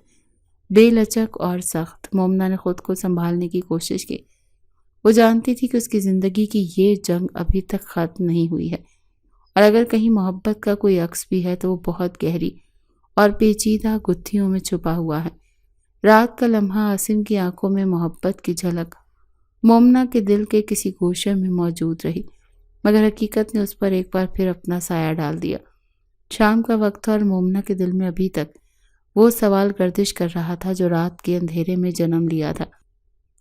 بے لچک اور سخت۔ مومنہ نے خود کو سنبھالنے کی کوشش کی۔ وہ جانتی تھی کہ اس کی زندگی کی یہ جنگ ابھی تک ختم نہیں ہوئی ہے، اور اگر کہیں محبت کا کوئی عکس بھی ہے تو وہ بہت گہری اور پیچیدہ گتھیوں میں چھپا ہوا ہے۔ رات کا لمحہ عاصم کی آنکھوں میں محبت کی جھلک مومنہ کے دل کے کسی گوشے میں موجود رہی، مگر حقیقت نے اس پر ایک بار پھر اپنا سایہ ڈال دیا۔ شام کا وقت تھا اور مومنہ کے دل میں ابھی تک وہ سوال گردش کر رہا تھا جو رات کے اندھیرے میں جنم لیا تھا۔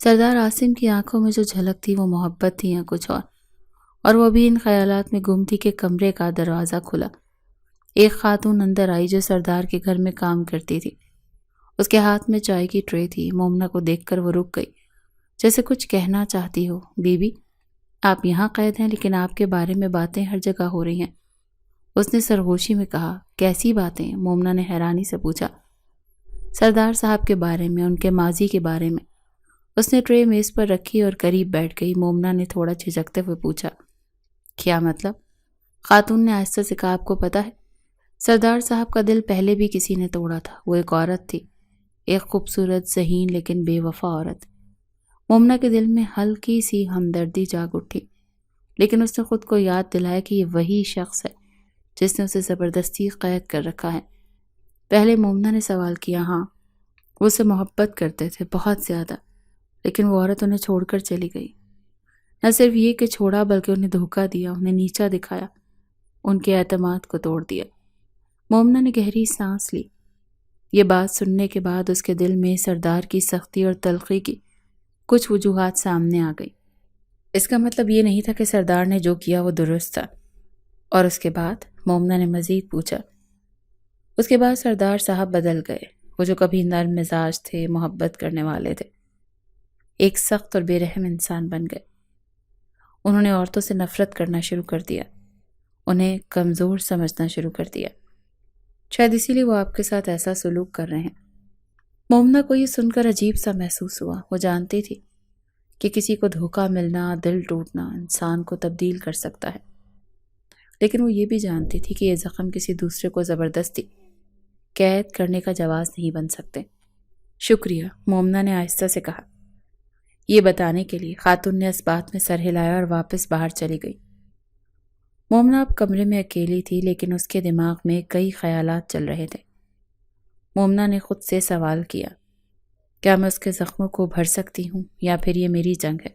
سردار عاصم کی آنکھوں میں جو جھلک تھی وہ محبت تھی یا کچھ اور وہ بھی ان خیالات میں گم تھی کہ کمرے کا دروازہ کھلا۔ ایک خاتون اندر آئی جو سردار کے گھر میں کام کرتی تھی۔ اس کے ہاتھ میں چائے کی ٹرے تھی۔ مومنہ کو دیکھ کر وہ رک گئی، جیسے کچھ کہنا چاہتی ہو۔ بی بی، آپ یہاں قید ہیں، لیکن آپ کے بارے میں باتیں ہر جگہ ہو رہی ہیں۔ اس نے سرگوشی میں کہا۔ کیسی باتیں؟ مومنہ نے حیرانی سے پوچھا۔ سردار صاحب کے بارے میں، ان کے ماضی کے بارے میں۔ اس نے ٹرے میز پر رکھی اور قریب بیٹھ گئی۔ مومنہ نے تھوڑا جھجکتے ہوئے پوچھا، کیا مطلب؟ خاتون نے آہستہ سے کہا، آپ کو پتا ہے، سردار صاحب کا دل پہلے بھی کسی نے توڑا تھا۔ وہ ایک عورت تھی، ایک خوبصورت، ذہین لیکن بے وفا عورت۔ مومنہ کے دل میں ہلکی سی ہمدردی جاگ اٹھی، لیکن اس نے خود کو یاد دلایا کہ یہ وہی شخص ہے جس نے اسے زبردستی قید کر رکھا ہے۔ پہلے مومنہ نے سوال کیا۔ ہاں، وہ اسے محبت کرتے تھے، بہت زیادہ، لیکن وہ عورت انہیں چھوڑ کر چلی گئی۔ نہ صرف یہ کہ چھوڑا، بلکہ انہیں دھوکہ دیا، انہیں نیچا دکھایا، ان کے اعتماد کو توڑ دیا۔ مومنہ نے گہری سانس لی۔ یہ بات سننے کے بعد اس کے دل میں سردار کی سختی اور تلخی کی کچھ وجوہات سامنے آ گئی۔ اس کا مطلب یہ نہیں تھا کہ سردار نے جو کیا وہ درست تھا۔ اور اس کے بعد؟ مومنہ نے مزید پوچھا۔ اس کے بعد سردار صاحب بدل گئے۔ وہ جو کبھی نرم مزاج تھے، محبت کرنے والے تھے، ایک سخت اور بے رحم انسان بن گئے۔ انہوں نے عورتوں سے نفرت کرنا شروع کر دیا، انہیں کمزور سمجھنا شروع کر دیا۔ شاید اسی لیے وہ آپ کے ساتھ ایسا سلوک کر رہے ہیں۔ مومنہ کو یہ سن کر عجیب سا محسوس ہوا۔ وہ جانتی تھی کہ کسی کو دھوکہ ملنا، دل ٹوٹنا انسان کو تبدیل کر سکتا ہے، لیکن وہ یہ بھی جانتی تھی کہ یہ زخم کسی دوسرے کو زبردستی قید کرنے کا جواز نہیں بن سکتے۔ شکریہ، مومنہ نے آہستہ سے کہا، یہ بتانے کے لیے۔ خاتون نے اس بات میں سر ہلایا اور واپس باہر چلی گئی۔ مومنہ اب کمرے میں اکیلی تھی، لیکن اس کے دماغ میں کئی خیالات چل رہے تھے۔ مومنہ نے خود سے سوال کیا، کیا میں اس کے زخموں کو بھر سکتی ہوں، یا پھر یہ میری جنگ ہے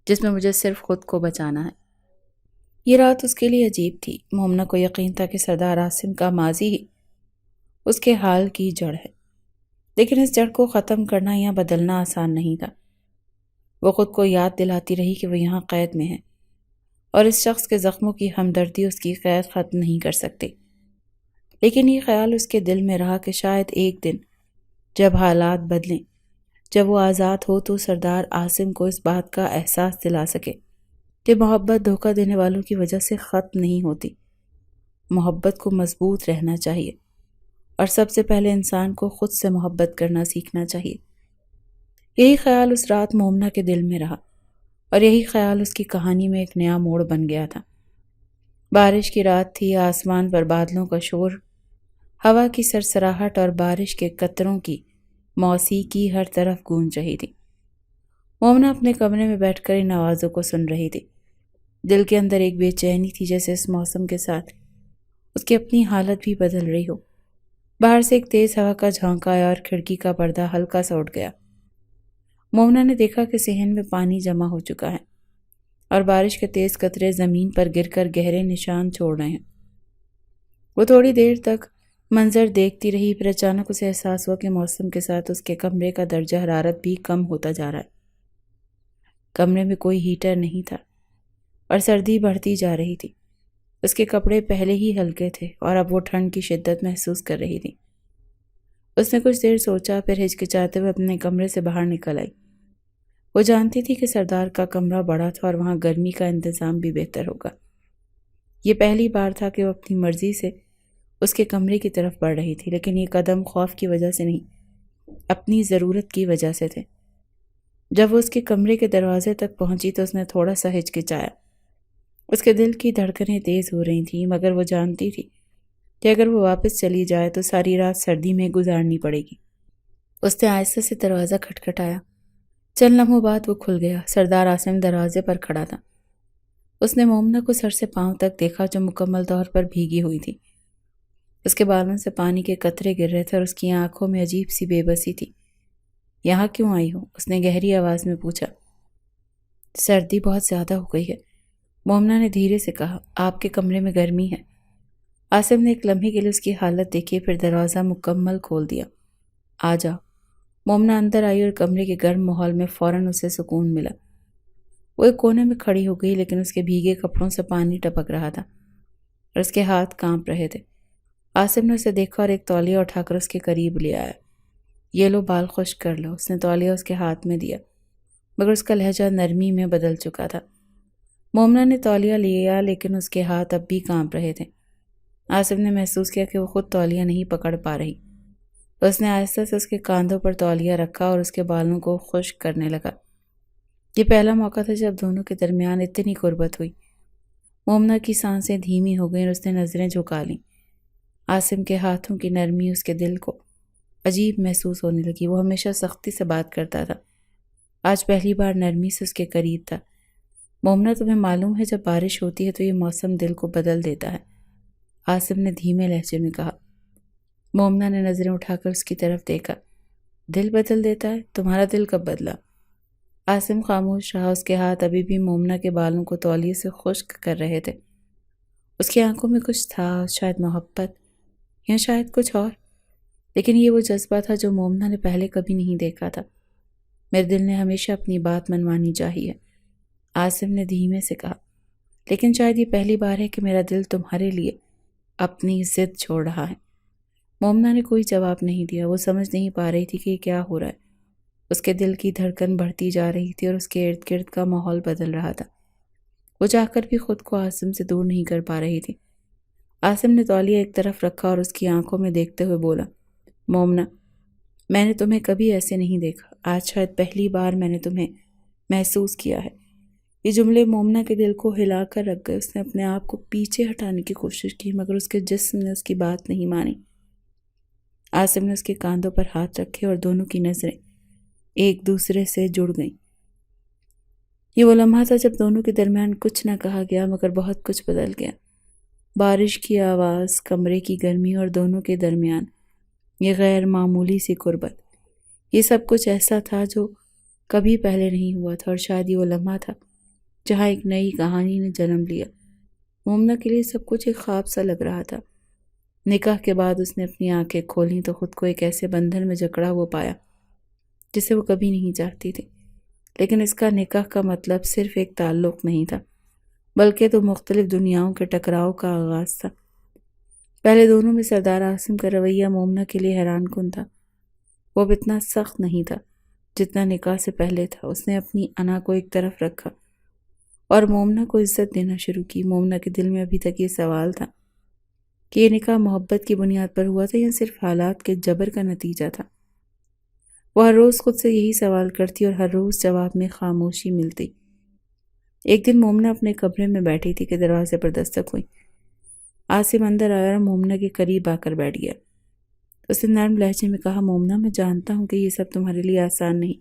جس میں مجھے صرف خود کو بچانا ہے؟ یہ رات اس کے لیے عجیب تھی۔ مومنہ کو یقین تھا کہ سردار عاصم کا ماضی ہی اس کے حال کی جڑ ہے، لیکن اس جڑ کو ختم کرنا یا بدلنا آسان نہیں تھا۔ وہ خود کو یاد دلاتی رہی کہ وہ یہاں قید میں ہے، اور اس شخص کے زخموں کی ہمدردی اس کی قید ختم نہیں کر سکتی۔ لیکن یہ خیال اس کے دل میں رہا کہ شاید ایک دن جب حالات بدلیں، جب وہ آزاد ہو، تو سردار عاصم کو اس بات کا احساس دلا سکے کہ محبت دھوکہ دینے والوں کی وجہ سے ختم نہیں ہوتی۔ محبت کو مضبوط رہنا چاہیے، اور سب سے پہلے انسان کو خود سے محبت کرنا سیکھنا چاہیے۔ یہی خیال اس رات مومنہ کے دل میں رہا، اور یہی خیال اس کی کہانی میں ایک نیا موڑ بن گیا تھا۔ بارش کی رات تھی، آسمان پر بادلوں کا شور، ہوا کی سرسراہٹ اور بارش کے قطروں کی موسیقی ہر طرف گونج رہی تھی۔ مومنہ اپنے کمرے میں بیٹھ کر ان آوازوں کو سن رہی تھی۔ دل کے اندر ایک بے چینی تھی، جیسے اس موسم کے ساتھ اس کی اپنی حالت بھی بدل رہی ہو۔ باہر سے ایک تیز ہوا کا جھونکا آیا اور کھڑکی کا پردہ ہلکا سا اٹھ گیا۔ مومنہ نے دیکھا کہ صحن میں پانی جمع ہو چکا ہے، اور بارش کے تیز قطرے زمین پر گر کر گہرے نشان چھوڑ رہے ہیں۔ وہ تھوڑی دیر تک منظر دیکھتی رہی، پھر اچانک اسے احساس ہوا کہ موسم کے ساتھ اس کے کمرے کا درجہ حرارت بھی کم ہوتا جا رہا ہے۔ کمرے میں کوئی ہیٹر نہیں تھا، اور سردی بڑھتی جا رہی تھی۔ اس کے کپڑے پہلے ہی ہلکے تھے، اور اب وہ ٹھنڈ کی شدت محسوس کر رہی تھی۔ اس نے کچھ دیر سوچا، پھر ہچکچاتے ہوئے اپنے کمرے سے باہر نکل آئی۔ وہ جانتی تھی کہ سردار کا کمرہ بڑا تھا اور وہاں گرمی کا انتظام بھی بہتر ہوگا۔ یہ پہلی بار تھا کہ وہ اپنی مرضی سے اس کے کمرے کی طرف بڑھ رہی تھی، لیکن یہ قدم خوف کی وجہ سے نہیں، اپنی ضرورت کی وجہ سے تھے۔ جب وہ اس کے کمرے کے دروازے تک پہنچی تو اس نے تھوڑا سا ہچکچایا۔ اس کے دل کی دھڑکنیں تیز ہو رہی تھیں، مگر وہ جانتی تھی کہ اگر وہ واپس چلی جائے تو ساری رات سردی میں گزارنی پڑے گی۔ اس نے آہستہ سے دروازہ کھٹکھٹایا۔ چند لمحوں بعد وہ کھل گیا۔ سردار عاصم دروازے پر کھڑا تھا۔ اس نے مومنہ کو سر سے پاؤں تک دیکھا، جو مکمل طور پر بھیگی ہوئی تھی۔ اس کے بالوں سے پانی کے قطرے گر رہے تھے اور اس کی آنکھوں میں عجیب سی بے بسی تھی۔ یہاں کیوں آئی ہو؟ اس نے گہری آواز میں پوچھا۔ سردی بہت زیادہ ہو گئی ہے، مومنہ نے دھیرے سے کہا۔ آپ کے کمرے میں گرمی ہے۔ عاصم نے ایک لمحے کے لیے اس کی حالت دیکھی، پھر دروازہ مکمل کھول دیا۔ آ جاؤ۔ مومنہ اندر آئی اور کمرے کے گرم ماحول میں فوراً اسے سکون ملا۔ وہ ایک کونے میں کھڑی ہو گئی، لیکن اس کے بھیگے کپڑوں سے پانی ٹپک رہا تھا اور اس کے ہاتھ کانپ رہے تھے۔ عاصم نے اسے دیکھا اور ایک تولیہ اٹھا کر اس کے قریب لے آیا۔ یہ لو، بال خشک کر لو۔ اس نے تولیہ اس کے ہاتھ میں دیا، مگر اس کا لہجہ نرمی میں بدل چکا تھا۔ مومنہ نے تولیہ لیا، لیکن اس کے ہاتھ اب بھی کانپ رہے تھے۔ عاصم نے محسوس کیا کہ وہ خود تولیہ نہیں پکڑ پا رہی۔ اس نے آہستہ سے اس کے کاندھوں پر تولیہ رکھا اور اس کے بالوں کو خشک کرنے لگا۔ یہ پہلا موقع تھا جب دونوں کے درمیان اتنی قربت ہوئی۔ مومنہ کی سانسیں دھیمی ہو گئیں اور اس نے نظریں جھکا لیں۔ عاصم کے ہاتھوں کی نرمی اس کے دل کو عجیب محسوس ہونے لگی۔ وہ ہمیشہ سختی سے بات کرتا تھا، آج پہلی بار نرمی سے اس کے قریب تھا۔ مومنہ، تمہیں معلوم ہے جب بارش ہوتی ہے تو یہ موسم دل کو بدل دیتا ہے، عاصم نے دھیمے لہجے میں کہا۔ مومنہ نے نظریں اٹھا کر اس کی طرف دیکھا۔ دل بدل دیتا ہے؟ تمہارا دل کب بدلا؟ عاصم خاموش رہا۔ اس کے ہاتھ ابھی بھی مومنہ کے بالوں کو تولیے سے خشک کر رہے تھے۔ اس کی آنکھوں میں کچھ تھا، شاید محبت یا شاید کچھ اور، لیکن یہ وہ جذبہ تھا جو مومنہ نے پہلے کبھی نہیں دیکھا تھا۔ میرے دل نے ہمیشہ اپنی بات منوانی چاہیے، عاصم نے دھیمے سے کہا، لیکن شاید یہ پہلی بار ہے کہ میرا دل تمہارے لیے اپنی ضد چھوڑ رہا ہے۔ مومنہ نے کوئی جواب نہیں دیا۔ وہ سمجھ نہیں پا رہی تھی کہ یہ کیا ہو رہا ہے۔ اس کے دل کی دھڑکن بڑھتی جا رہی تھی اور اس کے ارد گرد کا ماحول بدل رہا تھا۔ وہ چاہ کر بھی خود کو عاصم سے دور نہیں کر پا رہی تھی۔ عاصم نے تولیہ ایک طرف رکھا اور اس کی آنکھوں میں دیکھتے ہوئے بولا، مومنہ، میں نے تمہیں کبھی ایسے نہیں دیکھا، آج شاید پہلی بار میں نے تمہیں محسوس کیا ہے۔ یہ جملے مومنہ کے دل کو ہلا کر رکھ گئے۔ اس نے اپنے آپ کو پیچھے ہٹانے کی کوشش کی، مگر اس کے جسم نے اس کی بات نہیں مانی۔ عاصم نے اس کے کاندھوں پر ہاتھ رکھے اور دونوں کی نظریں ایک دوسرے سے جڑ گئیں۔ یہ وہ لمحہ تھا جب دونوں کے درمیان کچھ نہ کہا گیا، مگر بہت کچھ بدل گیا۔ بارش کی آواز، کمرے کی گرمی اور دونوں کے درمیان یہ غیر معمولی سی قربت، یہ سب کچھ ایسا تھا جو کبھی پہلے نہیں ہوا تھا، اور شاید یہ وہ لمحہ تھا جہاں ایک نئی کہانی نے جنم لیا۔ مومنہ کے لیے سب کچھ ایک خواب سا لگ رہا تھا۔ نکاح کے بعد اس نے اپنی آنکھیں کھولیں تو خود کو ایک ایسے بندھن میں جکڑا ہوا پایا جسے وہ کبھی نہیں چاہتی تھی۔ لیکن اس کا نکاح کا مطلب صرف ایک تعلق نہیں تھا، بلکہ تو مختلف دنیاؤں کے ٹکراؤ کا آغاز تھا۔ پہلے دونوں میں سردار عاصم کا رویہ مومنہ کے لیے حیران کن تھا۔ وہ اب اتنا سخت نہیں تھا جتنا نکاح سے پہلے تھا۔ اس نے اپنی انا کو ایک طرف رکھا اور مومنہ کو عزت دینا شروع کی۔ مومنہ کے دل میں ابھی تک یہ سوال تھا کہ یہ نکاح محبت کی بنیاد پر ہوا تھا یا صرف حالات کے جبر کا نتیجہ تھا۔ وہ ہر روز خود سے یہی سوال کرتی اور ہر روز جواب میں خاموشی ملتی۔ ایک دن مومنہ اپنے کمرے میں بیٹھی تھی کہ دروازے پر دستک ہوئی۔ عاصم اندر آیا اور مومنہ کے قریب آ کر بیٹھ گیا۔ اس نے نرم لہجے میں کہا، مومنہ، میں جانتا ہوں کہ یہ سب تمہارے لیے آسان نہیں،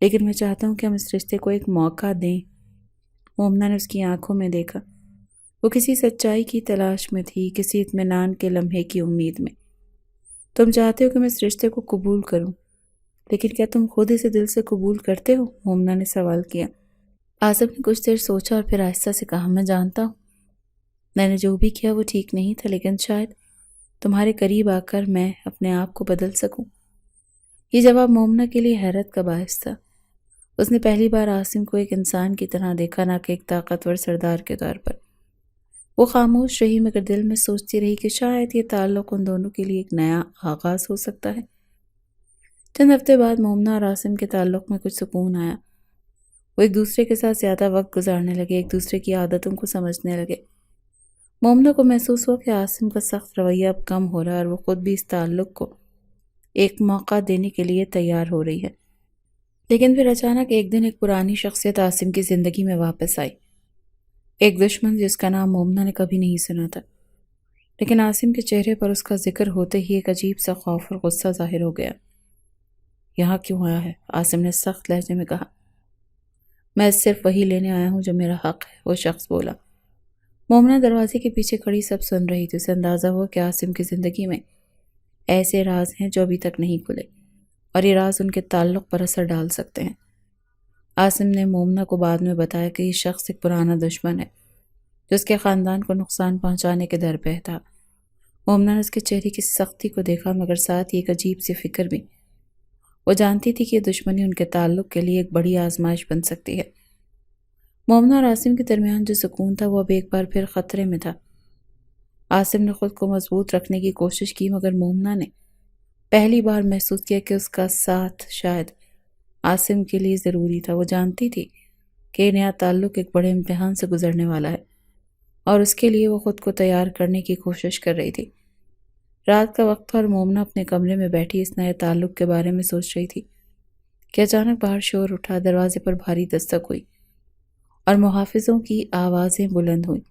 لیکن میں چاہتا ہوں کہ ہم اس رشتے کو ایک موقع دیں۔ مومنہ نے اس کی آنکھوں میں دیکھا۔ وہ کسی سچائی کی تلاش میں تھی، کسی اطمینان کے لمحے کی امید میں۔ تم چاہتے ہو کہ میں اس رشتے کو قبول کروں، لیکن کیا تم خود اسے دل سے قبول کرتے ہو؟ مومنہ نے سوال کیا۔ عاصم نے کچھ دیر سوچا اور پھر آہستہ سے کہا، میں جانتا ہوں میں نے جو بھی کیا وہ ٹھیک نہیں تھا، لیکن شاید تمہارے قریب آ کر میں اپنے آپ کو بدل سکوں۔ یہ جواب مومنہ کے لیے حیرت کا باعث تھا۔ اس نے پہلی بار عاصم کو ایک انسان کی طرح دیکھا، نہ کہ ایک طاقتور سردار کے طور پر۔ وہ خاموش رہی، مگر دل میں سوچتی رہی کہ شاید یہ تعلق ان دونوں کے لیے ایک نیا آغاز ہو سکتا ہے۔ چند ہفتے بعد مومنہ اور عاصم کے تعلق میں کچھ سکون آیا۔ وہ ایک دوسرے کے ساتھ زیادہ وقت گزارنے لگے، ایک دوسرے کی عادتوں کو سمجھنے لگے مومنہ کو محسوس ہوا کہ عاصم کا سخت رویہ اب کم ہو رہا ہے اور وہ خود بھی اس تعلق کو ایک موقع دینے کے لیے تیار ہو رہی ہے۔ لیکن پھر اچانک ایک دن ایک پرانی شخصیت عاصم کی زندگی میں واپس آئی، ایک دشمن جس کا نام مومنہ نے کبھی نہیں سنا تھا، لیکن عاصم کے چہرے پر اس کا ذکر ہوتے ہی ایک عجیب سا خوف اور غصہ ظاہر ہو گیا۔ یہاں کیوں آیا ہے؟ عاصم نے سخت لہجے میں کہا۔ میں صرف وہی لینے آیا ہوں جو میرا حق ہے، وہ شخص بولا۔ مومنہ دروازے کے پیچھے کھڑی سب سن رہی تھی۔ اسے اندازہ ہوا کہ عاصم کی زندگی میں ایسے راز ہیں جو ابھی تک نہیں کھلے، اور یہ راز ان کے تعلق پر اثر ڈال سکتے ہیں۔ عاصم نے مومنہ کو بعد میں بتایا کہ یہ شخص ایک پرانا دشمن ہے جو اس کے خاندان کو نقصان پہنچانے کے در پہ تھا۔ مومنہ نے اس کے چہرے کی سختی کو دیکھا، مگر ساتھ ہی ایک عجیب سی فکر بھی۔ وہ جانتی تھی کہ یہ دشمنی ان کے تعلق کے لیے ایک بڑی آزمائش بن سکتی ہے۔ مومنہ اور عاصم کے درمیان جو سکون تھا وہ اب ایک بار پھر خطرے میں تھا۔ عاصم نے خود کو مضبوط رکھنے کی کوشش کی، مگر مومنہ نے پہلی بار محسوس کیا کہ اس کا ساتھ شاید عاصم کے لیے ضروری تھا۔ وہ جانتی تھی کہ یہ نیا تعلق ایک بڑے امتحان سے گزرنے والا ہے، اور اس کے لیے وہ خود کو تیار کرنے کی کوشش کر رہی تھی۔ رات کا وقت تھا اور مومنہ اپنے کمرے میں بیٹھی اس نئے تعلق کے بارے میں سوچ رہی تھی کہ اچانک باہر شور اٹھا، دروازے پر بھاری دستک ہوئی اور محافظوں کی آوازیں بلند ہوئیں۔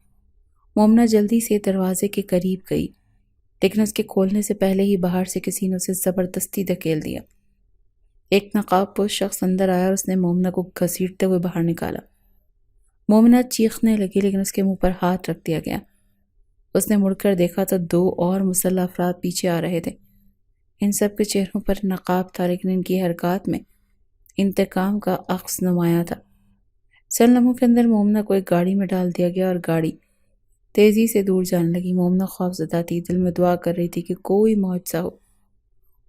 مومنہ جلدی سے دروازے کے قریب گئی، لیکن اس کے کھولنے سے پہلے ہی باہر سے کسی نے اسے زبردستی دھکیل دیا۔ ایک نقاب پوش شخص اندر آیا اور اس نے مومنہ کو گھسیٹتے ہوئے باہر نکالا۔ مومنہ چیخنے لگی، لیکن اس کے منہ پر ہاتھ رکھ دیا گیا۔ اس نے مڑ کر دیکھا تو 2 اور مسلح افراد پیچھے آ رہے تھے۔ ان سب کے چہروں پر نقاب تھا، لیکن ان کی حرکات میں انتقام کا عکس نمایاں تھا۔ چند لمحوں کے اندر مومنہ کو ایک گاڑی میں ڈال دیا گیا اور گاڑی تیزی سے دور جانے لگی۔ مومنہ خوفزدہ تھی، دل میں دعا کر رہی تھی کہ کوئی معجزہ ہو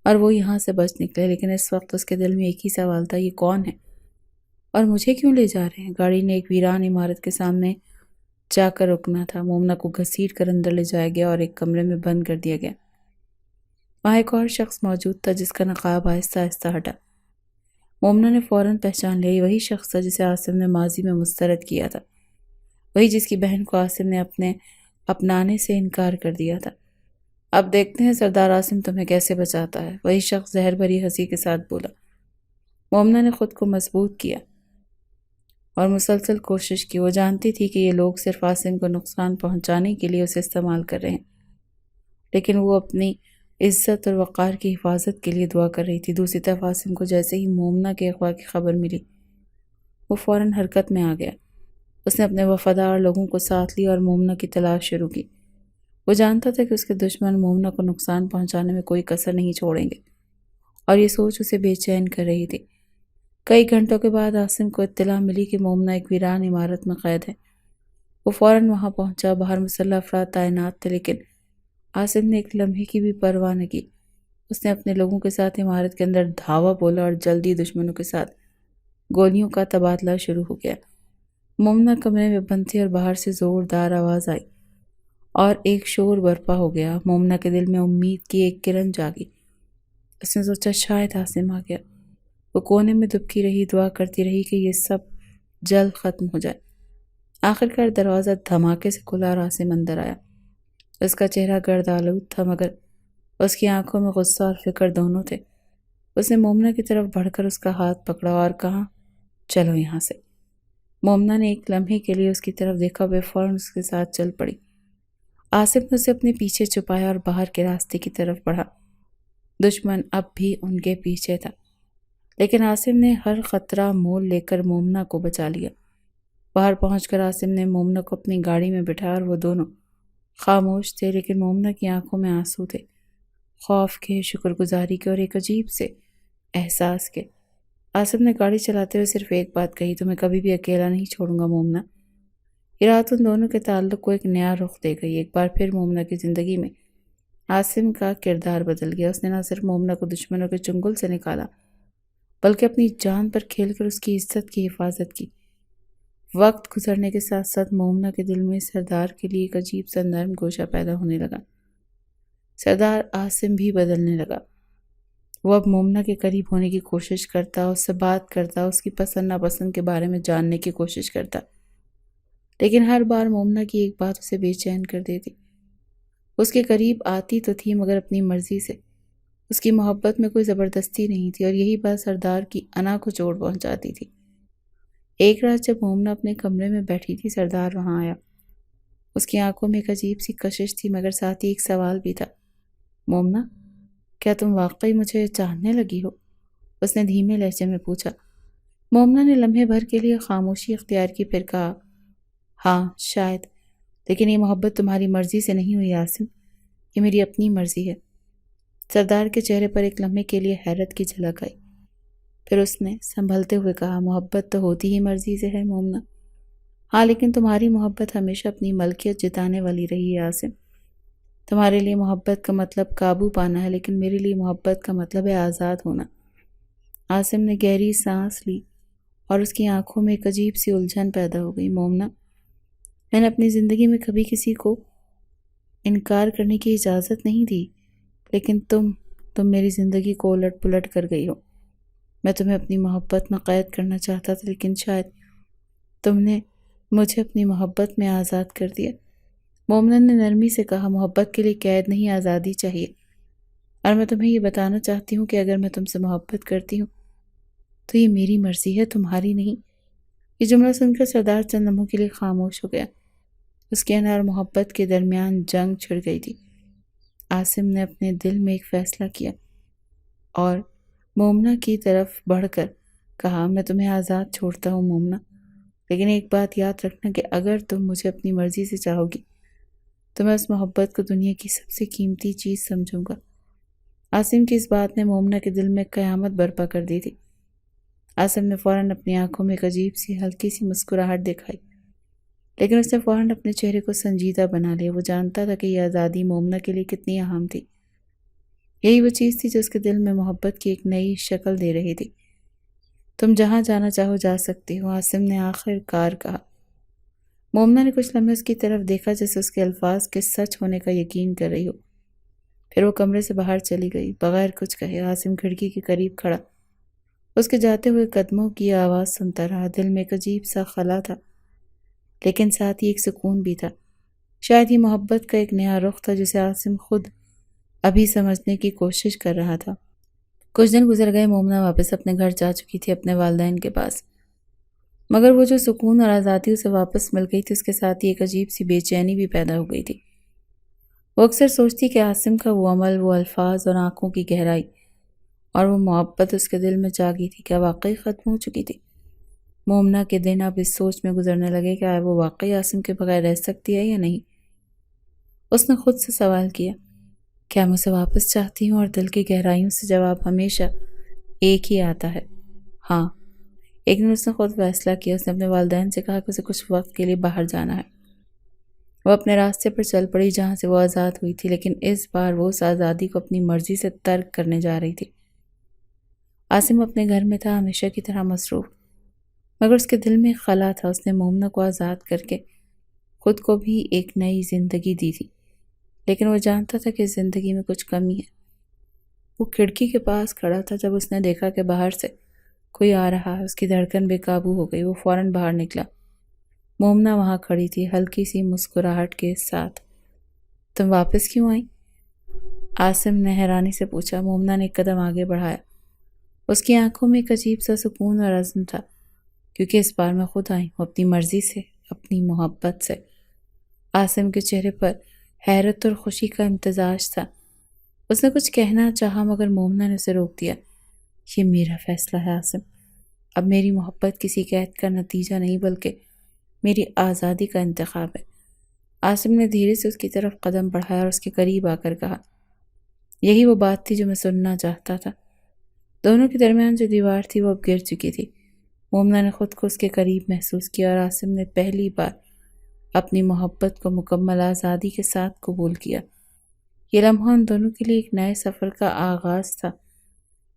اور وہ یہاں سے بچ نکلے، لیکن اس وقت اس کے دل میں ایک ہی سوال تھا، یہ کون ہے اور مجھے کیوں لے جا رہے ہیں؟ گاڑی نے ایک ویران عمارت کے سامنے جا کر رکنا تھا۔ مومنہ کو گھسیٹ کر اندر لے جایا گیا اور ایک کمرے میں بند کر دیا گیا۔ وہاں ایک اور شخص موجود تھا جس کا نقاب آہستہ آہستہ ہٹا۔ مومنہ نے فوراً پہچان لیا، وہی شخص تھا جسے عاصم نے ماضی میں مسترد کیا تھا، وہی جس کی بہن کو عاصم نے اپنانے سے انکار کر دیا تھا۔ اب دیکھتے ہیں سردار عاصم تمہیں کیسے بچاتا ہے، وہی شخص زہر بھری ہنسی کے ساتھ بولا۔ مومنہ نے خود کو مضبوط کیا اور مسلسل کوشش کی۔ وہ جانتی تھی کہ یہ لوگ صرف عاصم کو نقصان پہنچانے کے لیے اسے استعمال کر رہے ہیں، لیکن وہ اپنی عزت اور وقار کی حفاظت کے لیے دعا کر رہی تھی۔ دوسری طرف عاصم کو جیسے ہی مومنہ کے اغوا کی خبر ملی، وہ فوراً حرکت میں آ گیا۔ اس نے اپنے وفادار لوگوں کو ساتھ لیا اور مومنہ کی تلاش شروع کی۔ وہ جانتا تھا کہ اس کے دشمن مومنہ کو نقصان پہنچانے میں کوئی کسر نہیں چھوڑیں گے، اور یہ سوچ اسے بے چین کر رہی تھی۔ کئی گھنٹوں کے بعد عاصم کو اطلاع ملی کہ مومنہ ایک ویران عمارت میں قید ہے۔ وہ فوراً وہاں پہنچا۔ باہر مسلح افراد تعینات تھے، لیکن عاصم نے ایک لمحے کی بھی پرواہ نہ کی۔ اس نے اپنے لوگوں کے ساتھ عمارت کے اندر دھاوا بولا اور جلدی دشمنوں کے ساتھ گولیوں کا تبادلہ شروع ہو گیا۔ مومنہ کمرے میں بند تھی اور باہر سے زوردار آواز آئی اور ایک شور برپا ہو گیا۔ مومنہ کے دل میں امید کی ایک کرن جاگی۔ اس نے سوچا شاید عاصم آ گیا۔ وہ کونے میں دبکی رہی، دعا کرتی رہی کہ یہ سب جلد ختم ہو جائے۔ آخرکار دروازہ دھماکے سے کھلا اور عاصم اندر آیا۔ اس کا چہرہ گرد آلود تھا، مگر اس کی آنکھوں میں غصہ اور فکر دونوں تھے۔ اس نے مومنہ کی طرف بڑھ کر اس کا ہاتھ پکڑا اور کہا، چلو یہاں سے۔ مومنہ نے ایک لمحے کے لیے اس کی طرف دیکھا، وہ فوراً اس کے ساتھ چل پڑی۔ عاصم نے اسے اپنے پیچھے چھپایا اور باہر کے راستے کی طرف بڑھا۔ دشمن اب بھی ان کے پیچھے تھا، لیکن عاصم نے ہر خطرہ مول لے کر مومنہ کو بچا لیا۔ باہر پہنچ کر عاصم نے مومنہ کو اپنی گاڑی میں بٹھایا اور وہ دونوں خاموش تھے، لیکن مومنہ کی آنکھوں میں آنسو تھے، خوف کے، شکر گزاری کے اور ایک عجیب سے احساس کے۔ عاصم نے گاڑی چلاتے ہوئے صرف ایک بات کہی، تمہیں کبھی بھی اکیلا نہیں چھوڑوں گا مومنہ۔ یہ رات ان دونوں کے تعلق کو ایک نیا رخ دے گئی۔ ایک بار پھر مومنہ کی زندگی میں عاصم کا کردار بدل گیا۔ اس نے نہ صرف مومنہ کو دشمنوں کے چنگل سے نکالا، بلکہ اپنی جان پر کھیل کر اس کی عزت کی حفاظت کی۔ وقت گزرنے کے ساتھ ساتھ مومنہ کے دل میں سردار کے لیے ایک عجیب سا نرم گوشہ پیدا ہونے لگا۔ سردار عاصم بھی بدلنے لگا۔ وہ اب مومنہ کے قریب ہونے کی کوشش کرتا، اس سے بات کرتا، اس کی پسند ناپسند کے بارے میں جاننے کی کوشش کرتا۔ لیکن ہر بار مومنہ کی ایک بات اسے بے چین کر دیتی۔ اس کے قریب آتی تو تھی مگر اپنی مرضی سے۔ اس کی محبت میں کوئی زبردستی نہیں تھی اور یہی بات سردار کی انا کو چوٹ پہنچاتی تھی۔ ایک رات جب مومنہ اپنے کمرے میں بیٹھی تھی، سردار وہاں آیا۔ اس کی آنکھوں میں ایک عجیب سی کشش تھی مگر ساتھ ہی ایک سوال بھی تھا۔ مومنہ، کیا تم واقعی مجھے چاہنے لگی ہو؟ اس نے دھیمے لہجے میں پوچھا۔ مومنہ نے لمحے بھر کے لیے خاموشی اختیار کی، پھر کہا، ہاں شاید، لیکن یہ محبت تمہاری مرضی سے نہیں ہوئی عاصم، یہ میری اپنی مرضی ہے۔ سردار کے چہرے پر ایک لمحے کے لیے حیرت کی جھلک آئی، پھر اس نے سنبھلتے ہوئے کہا، محبت تو ہوتی ہی مرضی سے ہے مومنہ، ہاں لیکن تمہاری محبت ہمیشہ اپنی ملکیت جتانے والی رہی ہے عاصم۔ تمہارے لیے محبت کا مطلب قابو پانا ہے، لیکن میرے لیے محبت کا مطلب ہے آزاد ہونا۔ عاصم نے گہری سانس لی اور اس کی آنکھوں میں ایک عجیب سی الجھن پیدا ہو گئی۔ مومنہ، میں نے اپنی زندگی میں کبھی کسی کو انکار کرنے کی اجازت نہیں دی، لیکن تم میری زندگی کو الٹ پلٹ کر گئی ہو۔ میں تمہیں اپنی محبت میں قید کرنا چاہتا تھا، لیکن شاید تم نے مجھے اپنی محبت میں آزاد کر دیا۔ مومنہ نے نرمی سے کہا، محبت کے لیے قید نہیں، آزادی چاہیے، اور میں تمہیں یہ بتانا چاہتی ہوں کہ اگر میں تم سے محبت کرتی ہوں تو یہ میری مرضی ہے، تمہاری نہیں۔ یہ جملہ سن کر سردار چند لمحوں کے لیے خاموش ہو گیا۔ اس کے اندر محبت کے درمیان جنگ چھڑ گئی تھی۔ عاصم نے اپنے دل میں ایک فیصلہ کیا اور مومنہ کی طرف بڑھ کر کہا، میں تمہیں آزاد چھوڑتا ہوں مومنہ، لیکن ایک بات یاد رکھنا کہ اگر تم مجھے اپنی مرضی سے چاہو گی تو میں اس محبت کو دنیا کی سب سے قیمتی چیز سمجھوں گا۔ عاصم کی اس بات نے مومنہ کے دل میں قیامت برپا کر دی تھی۔ عاصم نے فوراً اپنی آنکھوں میں ایک عجیب سی ہلکی سی مسکراہٹ دکھائی، لیکن اس نے فوراً اپنے چہرے کو سنجیدہ بنا لیا۔ وہ جانتا تھا کہ یہ آزادی مومنہ کے لیے کتنی اہم تھی۔ یہی وہ چیز تھی جو اس کے دل میں محبت کی ایک نئی شکل دے رہی تھی۔ تم جہاں جانا چاہو جا سکتی ہو، عاصم نے آخر کار کہا۔ مومنہ نے کچھ لمحے اس کی طرف دیکھا جیسے اس کے الفاظ کے سچ ہونے کا یقین کر رہی ہو، پھر وہ کمرے سے باہر چلی گئی بغیر کچھ کہے۔ عاصم کھڑکی کے قریب کھڑا اس کے جاتے ہوئے قدموں کی آواز سنتا رہا۔ دل میں ایک عجیب سا خلا تھا، لیکن ساتھ ہی ایک سکون بھی تھا۔ شاید یہ محبت کا ایک نیا رخ تھا جسے عاصم خود ابھی سمجھنے کی کوشش کر رہا تھا۔ کچھ دن گزر گئے، مومنہ واپس اپنے گھر جا چکی تھی، اپنے والدین کے پاس، مگر وہ جو سکون اور آزادی اسے واپس مل گئی تھی، اس کے ساتھ ہی ایک عجیب سی بے چینی بھی پیدا ہو گئی تھی۔ وہ اکثر سوچتی کہ عاصم کا وہ عمل، وہ الفاظ اور آنکھوں کی گہرائی اور وہ محبت اس کے دل میں جاگی تھی، کیا واقعی ختم ہو چکی تھی؟ مومنہ کے دن اب اس سوچ میں گزرنے لگے کہ وہ واقعی عاصم کے بغیر رہ سکتی ہے یا نہیں۔ اس نے خود سے سوال کیا، کیا میں اسے واپس چاہتی ہوں؟ اور دل کی گہرائیوں سے جواب ہمیشہ ایک ہی آتا ہے، ہاں۔ ایک دن اس نے خود فیصلہ کیا۔ اس نے اپنے والدین سے کہا کہ اسے کچھ وقت کے لیے باہر جانا ہے۔ وہ اپنے راستے پر چل پڑی جہاں سے وہ آزاد ہوئی تھی، لیکن اس بار وہ اس آزادی کو اپنی مرضی سے ترک کرنے جا رہی تھی۔ عاصم اپنے گھر میں تھا، ہمیشہ کی طرح مصروف، مگر اس کے دل میں ایک خلا تھا۔ اس نے مومنہ کو آزاد کر کے خود کو بھی ایک نئی زندگی دی تھی، لیکن وہ جانتا تھا کہ اس زندگی میں کچھ کمی ہے۔ وہ کھڑکی کے پاس کھڑا تھا جب اس نے دیکھا کہ باہر سے کوئی آ رہا ہے۔ اس کی دھڑکن بے قابو ہو گئی، وہ فوراً باہر نکلا۔ مومنہ وہاں کھڑی تھی، ہلکی سی مسکراہٹ کے ساتھ۔ تم واپس کیوں آئی؟ عاصم نے حیرانی سے پوچھا۔ مومنہ نے ایک قدم آگے بڑھایا۔ اس کی آنکھوں میں ایک عجیب سا سکون اور عزم تھا، کیونکہ اس بار میں خود آئی ہوں، اپنی مرضی سے، اپنی محبت سے۔ عاصم کے چہرے پر حیرت اور خوشی کا امتزاج تھا۔ اس نے کچھ کہنا چاہا مگر مومنہ نے اسے روک دیا۔ یہ میرا فیصلہ ہے عاصم، اب میری محبت کسی قید کا نتیجہ نہیں بلکہ میری آزادی کا انتخاب ہے۔ عاصم نے دھیرے سے اس کی طرف قدم بڑھایا اور اس کے قریب آ کر کہا، یہی وہ بات تھی جو میں سننا چاہتا تھا۔ دونوں کے درمیان جو دیوار تھی وہ اب گر چکی تھی۔ مومنہ نے خود کو اس کے قریب محسوس کیا اور عاصم نے پہلی بار اپنی محبت کو مکمل آزادی کے ساتھ قبول کیا۔ یہ لمحہ ان دونوں کے لیے ایک نئے سفر کا آغاز تھا۔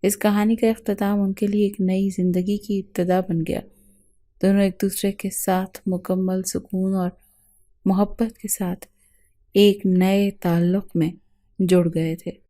اس کہانی کا اختتام ان کے لیے ایک نئی زندگی کی ابتدا بن گیا۔ دونوں ایک دوسرے کے ساتھ مکمل سکون اور محبت کے ساتھ ایک نئے تعلق میں جڑ گئے تھے۔